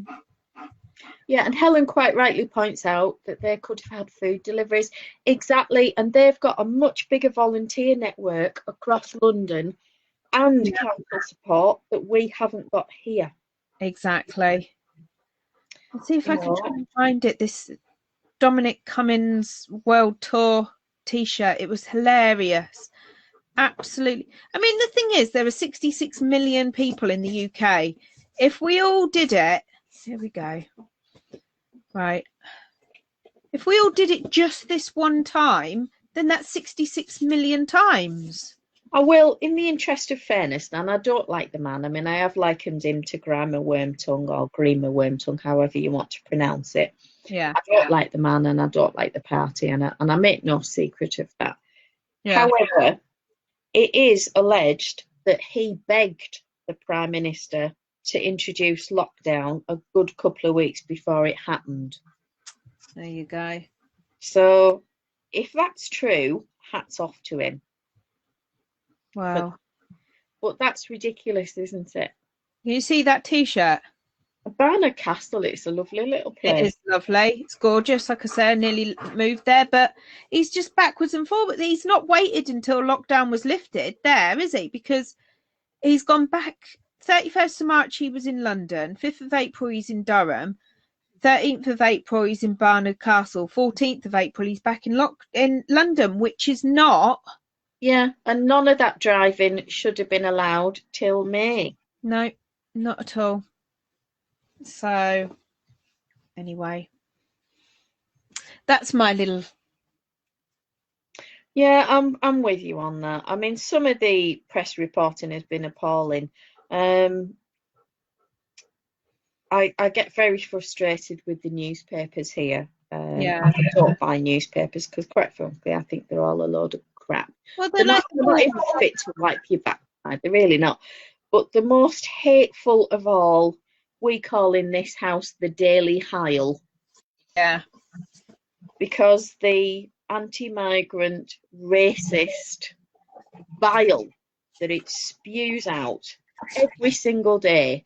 and Helen quite rightly points out that they could have had food deliveries. Exactly, and they've got a much bigger volunteer network across London and council support that we haven't got here. Exactly. Let's see if I can try and find it. This Dominic Cummings World Tour t-shirt. It was hilarious. Absolutely. I mean, the thing is, there are 66 million people in the UK. If we all did it, here we go. Right. If we all did it just this one time, then that's 66 million times. I will, in the interest of fairness, and I don't like the man. I mean, I have likened him to Grima Wormtongue or Grima Wormtongue, however you want to pronounce it. Yeah. I don't like the man and I don't like the party, and I make no secret of that. Yeah. However, it is alleged that he begged the Prime Minister to introduce lockdown a good couple of weeks before it happened. There you go. So, if that's true, hats off to him. Wow. But that's ridiculous, isn't it? You see that t-shirt? Barnard Castle, it's a lovely little place. It is lovely. It's gorgeous. Like I say, I nearly moved there, but he's just backwards and forwards. He's not waited until lockdown was lifted there, is he? Because he's gone back. 31st of March, he was in London. 5th of April, he's in Durham. 13th of April, he's in Barnard Castle. 14th of April, he's back in London, which is not. Yeah, and none of that driving should have been allowed till May. No, not at all. So, anyway, that's my little. Yeah, I'm with you on that. I mean, some of the press reporting has been appalling. I get very frustrated with the newspapers here. I don't buy newspapers because, quite frankly, I think they're all a load of crap. Well, they're not even fit to wipe your backside. They're really not. But the most hateful of all, we call in this house the Daily Heil. Yeah. Because the anti-migrant, racist bile that it spews out every single day.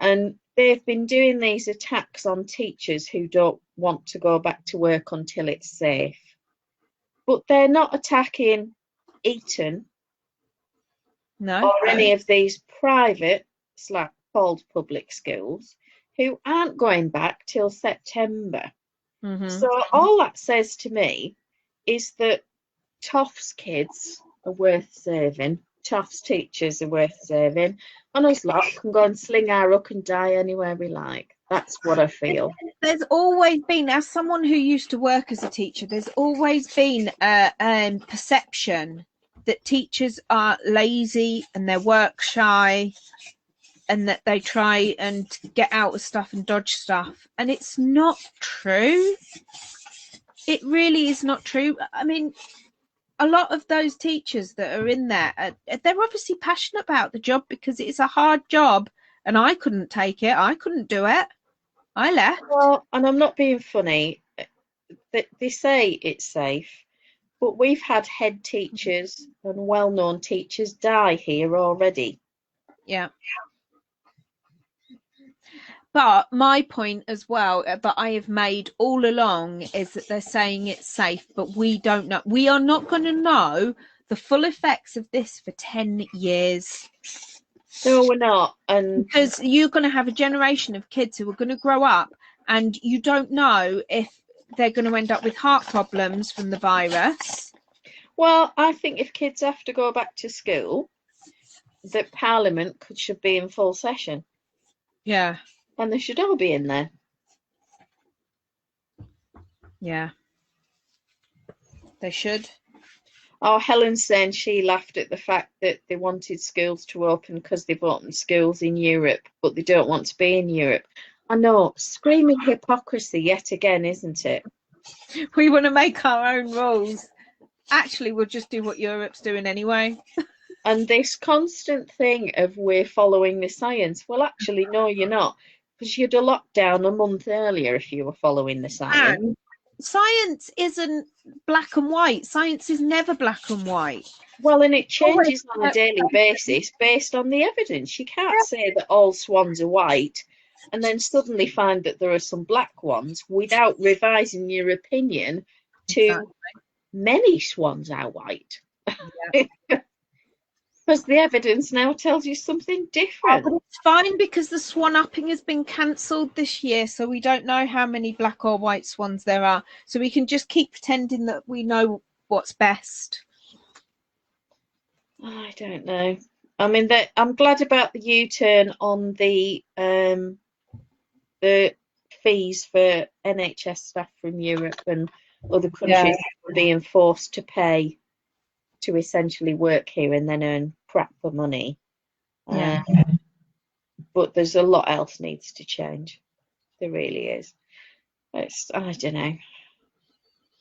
And they've been doing these attacks on teachers who don't want to go back to work until it's safe. But they're not attacking Eton or any of these private called public schools who aren't going back till September. Mm-hmm. So all that says to me is that Toff's kids are worth saving, Toff's teachers are worth saving, and us lot can go and sling our hook and die anywhere we like. That's what I feel. There's always been, as someone who used to work as a teacher, there's always been a perception that teachers are lazy and they're work shy and that they try and get out of stuff and dodge stuff. And it's not true. It really is not true. I mean, a lot of those teachers that are in there, they're obviously passionate about the job because it's a hard job and I couldn't take it. I couldn't do it. I left. Well, and I'm not being funny. They say it's safe, but we've had head teachers and well-known teachers die here already. Yeah. But my point as well, that I have made all along, is that they're saying it's safe, but we don't know. We are not going to know the full effects of this for 10 years. No, we're not. And because you're going to have a generation of kids who are going to grow up and you don't know if they're going to end up with heart problems from the virus. Well, I think if kids have to go back to school, that Parliament should be in full session. Yeah. And they should all be in there. Yeah. They should. Oh, Helen's saying she laughed at the fact that they wanted schools to open because they've opened schools in Europe, but they don't want to be in Europe. I know, screaming hypocrisy yet again, isn't it? We want to make our own rules. Actually, we'll just do what Europe's doing anyway. And this constant thing of we're following the science. Well, actually, no, you're not. because you'd have locked down a month earlier if you were following the science. And science isn't black and white. Science is never black and white. Well, and it changes on a daily basis based on the evidence. You can't say that all swans are white and then suddenly find that there are some black ones without revising your opinion to many swans are white. Yeah. Because the evidence now tells you something different. Oh, but it's fine because the swan upping has been cancelled this year, so we don't know how many black or white swans there are. So we can just keep pretending that we know what's best. I don't know. I mean, I'm glad about the U-turn on the fees for NHS staff from Europe and other countries being forced to pay to essentially work here and then earn crap for money. But there's a lot else needs to change. There really is. I don't know.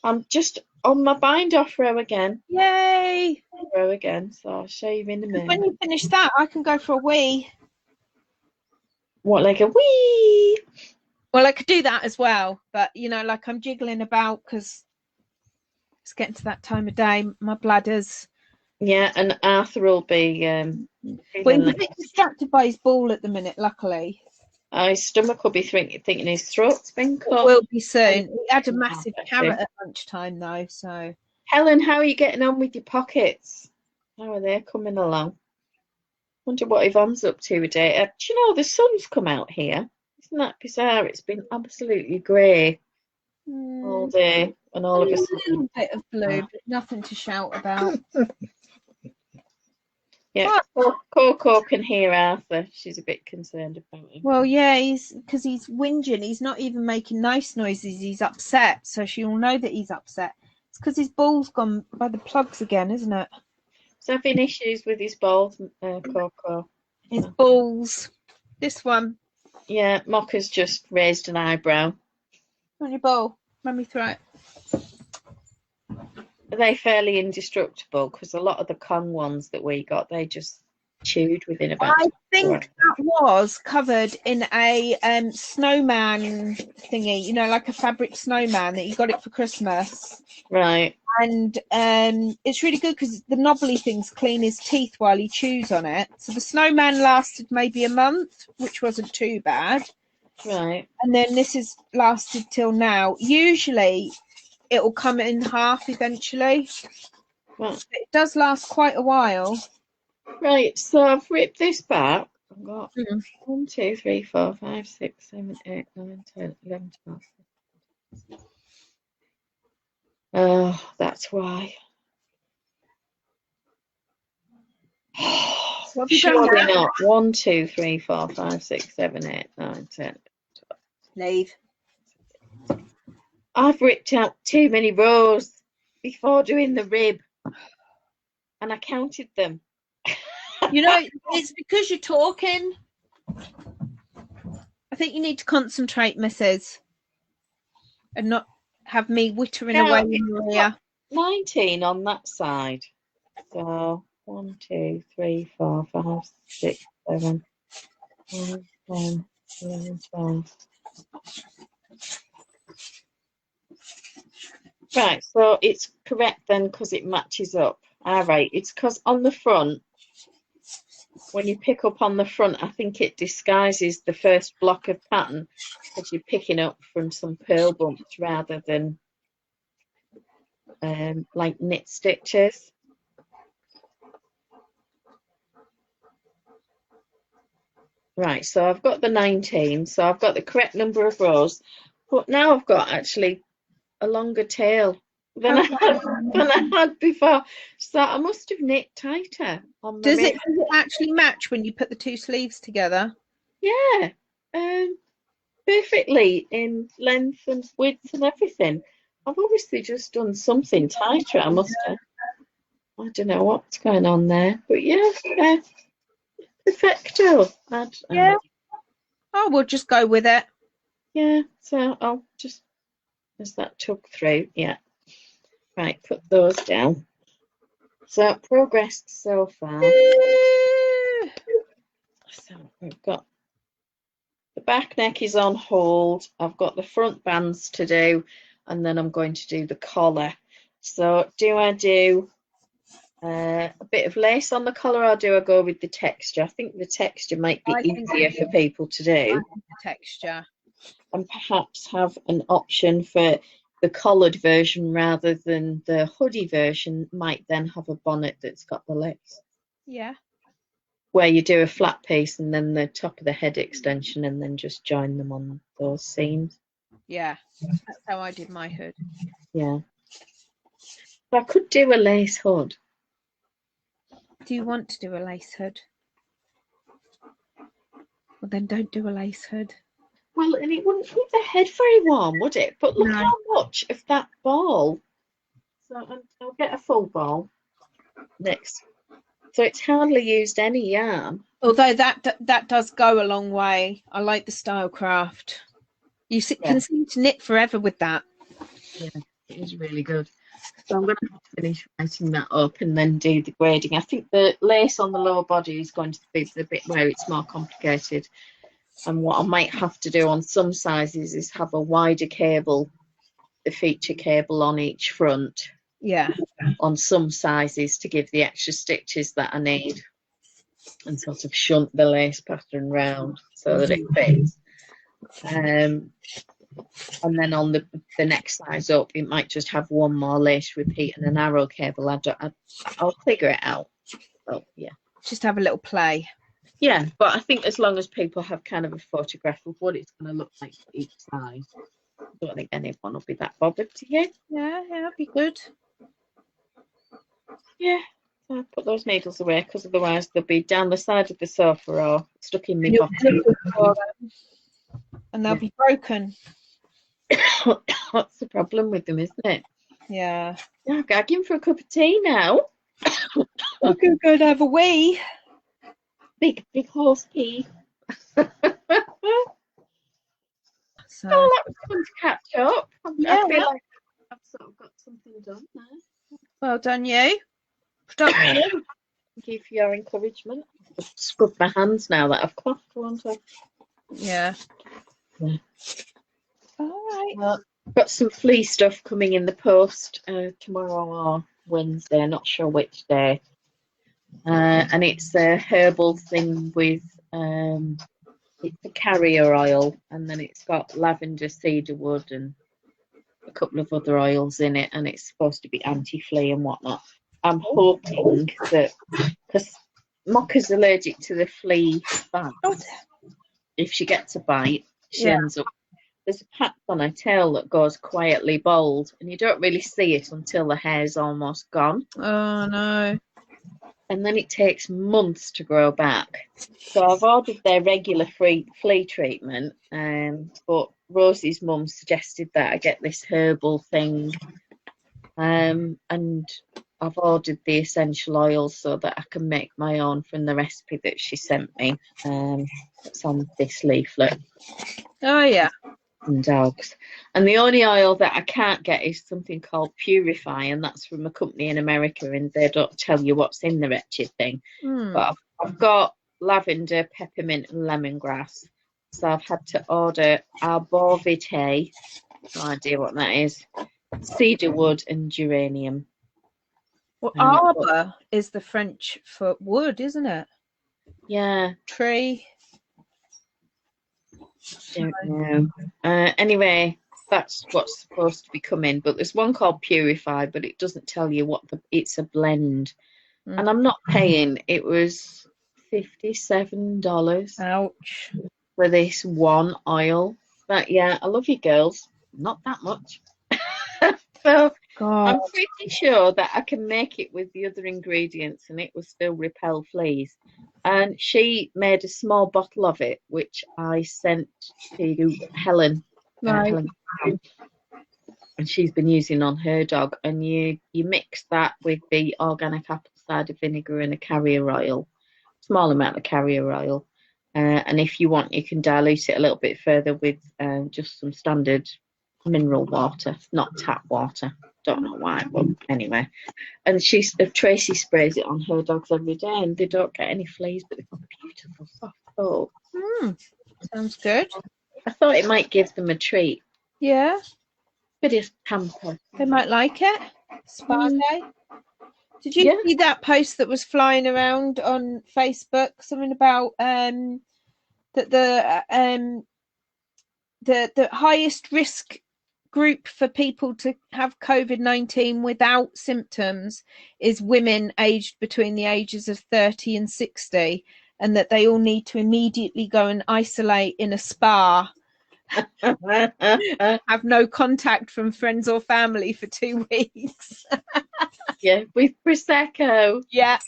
I'm just on my bind off row again. Yay! Row again, so I'll show you in a minute. When you finish that, I can go for a wee. What, like a wee? Well, I could do that as well, but you know, like I'm jiggling about because it's getting to that time of day. My bladder's. Yeah, and Arthur will be. Well, he's a bit distracted by his ball at the minute, luckily. His stomach will be thinking his throat's been cut. It will be soon. He had a massive carrot at lunchtime, though. So, Helen, how are you getting on with your pockets? How are they coming along? Wonder what Yvonne's up to today. Do you know the sun's come out here? Isn't that bizarre? It's been absolutely grey all day, and all of a sudden a little bit of blue, but nothing to shout about. Yeah, Coco can hear Arthur. She's a bit concerned about him. Well, yeah, because he's whinging. He's not even making nice noises. He's upset, so she'll know that he's upset. It's because his ball's gone by the plugs again, isn't it? He's having issues with his balls, Coco. His balls. This one. Yeah, Mocha's just raised an eyebrow. On your ball. Let me throw it. Are they fairly indestructible? Because a lot of the Kong ones that we got, they just chewed within about. I think that was covered in a snowman thingy, you know, like a fabric snowman that you got it for Christmas. Right. And it's really good because the knobbly things clean his teeth while he chews on it. So the snowman lasted maybe a month, which wasn't too bad. Right. And then this has lasted till now. Usually it will come in half eventually. Well, it does last quite a while. Right, so I've ripped this back. I've got 1, 2, 3, 4, 5, 6, 7, 8, 9, 10, 11, 12. Oh, that's why. Surely not. 1, 2, 3, 4, 5, 6, 7, 8, 9, 10, 12. Leave. I've ripped out too many rows before doing the rib, and I counted them. You know, it's because you're talking. I think you need to concentrate, Mrs. And not have me wittering away in your ear. 19 on that side. So 1, 2, 3, 4, 5, 6, 7, 8, 9, 10, 11, 12. Right, so it's correct then because it matches up. All right, it's because on the front, when you pick up on the front, I think it disguises the first block of pattern because you're picking up from some purl bumps rather than like knit stitches. Right, so I've got the 19, so I've got the correct number of rows, but now I've got actually a longer tail than I had before, so I must have knit tighter on the does it actually match when you put the two sleeves together? Yeah, perfectly in length and width and everything. I've obviously just done something tighter. I must have. I don't know what's going on there, but yeah, perfecto. Yeah. Oh, we'll just go with it. Yeah, so I'll just, as that took through, yeah. Right, put those down. So progressed so far. So we've got The back neck is on hold. I've got the front bands to do, and then I'm going to do the collar. So do I do a bit of lace on the collar, or do I go with the texture? I think the texture might be easier for people to do. The texture. And perhaps have an option for the collared version rather than the hoodie version, might then have a bonnet that's got the lace. Yeah. Where you do a flat piece and then the top of the head extension and then just join them on those seams. Yeah, that's how I did my hood. Yeah. I could do a lace hood. Do you want to do a lace hood? Well, then don't do a lace hood. Well, and it wouldn't keep the head very warm, would it? But look how much of that ball. So I'll get a full ball next. So it's hardly used any yarn. Although that does go a long way. I like the style craft. You can seem to knit forever with that. Yeah, it is really good. So I'm going to finish writing that up and then do the grading. I think the lace on the lower body is going to be the bit where it's more complicated. And what I might have to do on some sizes is have a wider cable, the feature cable on each front. Yeah. On some sizes to give the extra stitches that I need and sort of shunt the lace pattern round so that it fits. And then on the next size up, it might just have one more lace repeat and an arrow cable. I'll figure it out. Oh, yeah. Just have a little play. Yeah, but I think as long as people have kind of a photograph of what it's going to look like for each size, I don't think anyone will be that bothered, do you? Yeah, that'd be good. Yeah, I'll put those needles away because otherwise they'll be down the side of the sofa or stuck in my bottom. And they'll be broken. That's the problem with them, isn't it? Yeah. I'm gagging for a cup of tea now. I could go and have a wee. Big horse pee. So, that was fun to catch up. I feel like I've sort of got something done now. Well done, you. Productive. Thank you for your encouragement. I've scrubbed my hands now that I've coughed, won't I? Yeah. Yeah. All right. Well, got some flea stuff coming in the post tomorrow or Wednesday, not sure which day. And it's a herbal thing with it's a carrier oil, and then it's got lavender, cedarwood, and a couple of other oils in it, and it's supposed to be anti-flea and whatnot. I'm hoping that, because Mocha's allergic to the flea bites, if she gets a bite, she ends up, there's a patch on her tail that goes quietly bald, and you don't really see it until the hair's almost gone. Oh, no. And then it takes months to grow back. So I've ordered their regular flea treatment, but Rosie's mum suggested that I get this herbal thing, and I've ordered the essential oils so that I can make my own from the recipe that she sent me. It's on this leaflet. Oh, yeah. And dogs. And the only oil that I can't get is something called Purify, and that's from a company in America, and they don't tell you what's in the wretched thing. But I've got lavender, peppermint, and lemongrass. So I've had to order arborvitae, no idea what that is, cedarwood, and geranium. Well, arbor is the French for wood, isn't it? Yeah. Tree. Don't know. Anyway, that's what's supposed to be coming. But there's one called Purify, but it doesn't tell you what it's a blend. And I'm not paying. It was $57. Ouch. For this one oil. But yeah, I love you girls. Not that much. So God. I'm pretty sure that I can make it with the other ingredients and it will still repel fleas. And she made a small bottle of it, which I sent to Helen. Right. Helen, and she's been using on her dog. And you mix that with the organic apple cider vinegar and a carrier oil, small amount of carrier oil. And if you want, you can dilute it a little bit further with just some standard mineral water, not tap water. Don't know why, but anyway. And Tracy sprays it on her dogs every day, and they don't get any fleas, but they've got beautiful soft fur. Sounds good. I thought it might give them a treat. Yeah. Bit of pamper. They might like it. Spa day. Did you see that post that was flying around on Facebook? Something about that the highest risk group for people to have COVID-19 without symptoms is women aged between the ages of 30 and 60, and that they all need to immediately go and isolate in a spa. Have no contact from friends or family for 2 weeks. Yeah, with Prosecco. Yeah.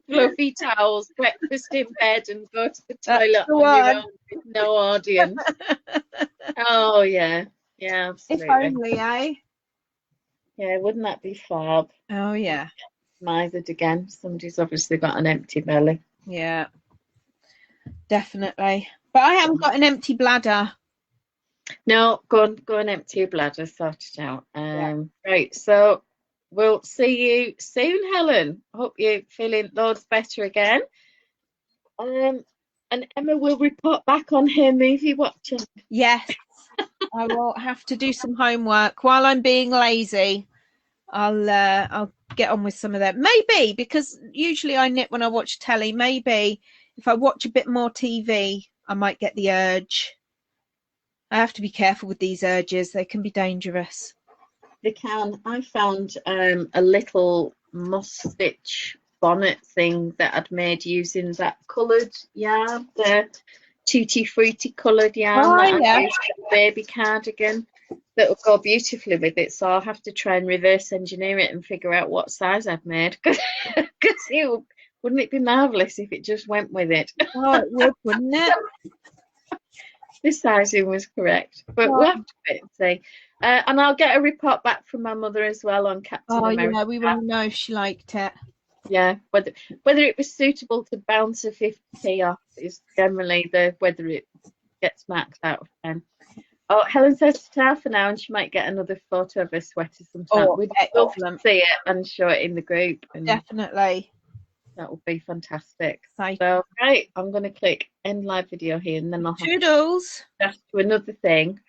Fluffy towels, breakfast in bed, and go to the toilet on your own with no audience. Oh, yeah. Yeah, absolutely. If only, eh? Yeah, wouldn't that be fab? Oh, yeah. Smithered again. Somebody's obviously got an empty belly. Yeah, definitely. But I haven't got an empty bladder. No, go and empty your bladder, sort it out. Right, so we'll see you soon, Helen. Hope you're feeling loads better again. And Emma will report back on her movie watching. Yes, I will have to do some homework while I'm being lazy. I'll get on with some of that. Maybe, because usually I knit when I watch telly. Maybe if I watch a bit more TV, I might get the urge. I have to be careful with these urges. They can be dangerous. They can. I found a little must-stitch bonnet thing that I'd made using that coloured yarn, the tutti frutti coloured yarn that I used for the baby cardigan, that will go beautifully with it. So I'll have to try and reverse engineer it and figure out what size I've made, because wouldn't it be marvellous if it just went with it? Oh, it would, wouldn't it? The sizing was correct, but we'll have to wait and see. And I'll get a report back from my mother as well on Captain America. Yeah, we want to know if she liked it. Yeah, whether it was suitable to bounce a 50p off is generally whether it gets maxed out of 10. Oh, Helen says ta for now, and she might get another photo of her sweater sometime. We'd love to see it and show it in the group. And definitely. That would be fantastic. So, right, I'm going to click end live video here, and then I'll have Toodles. to to another thing.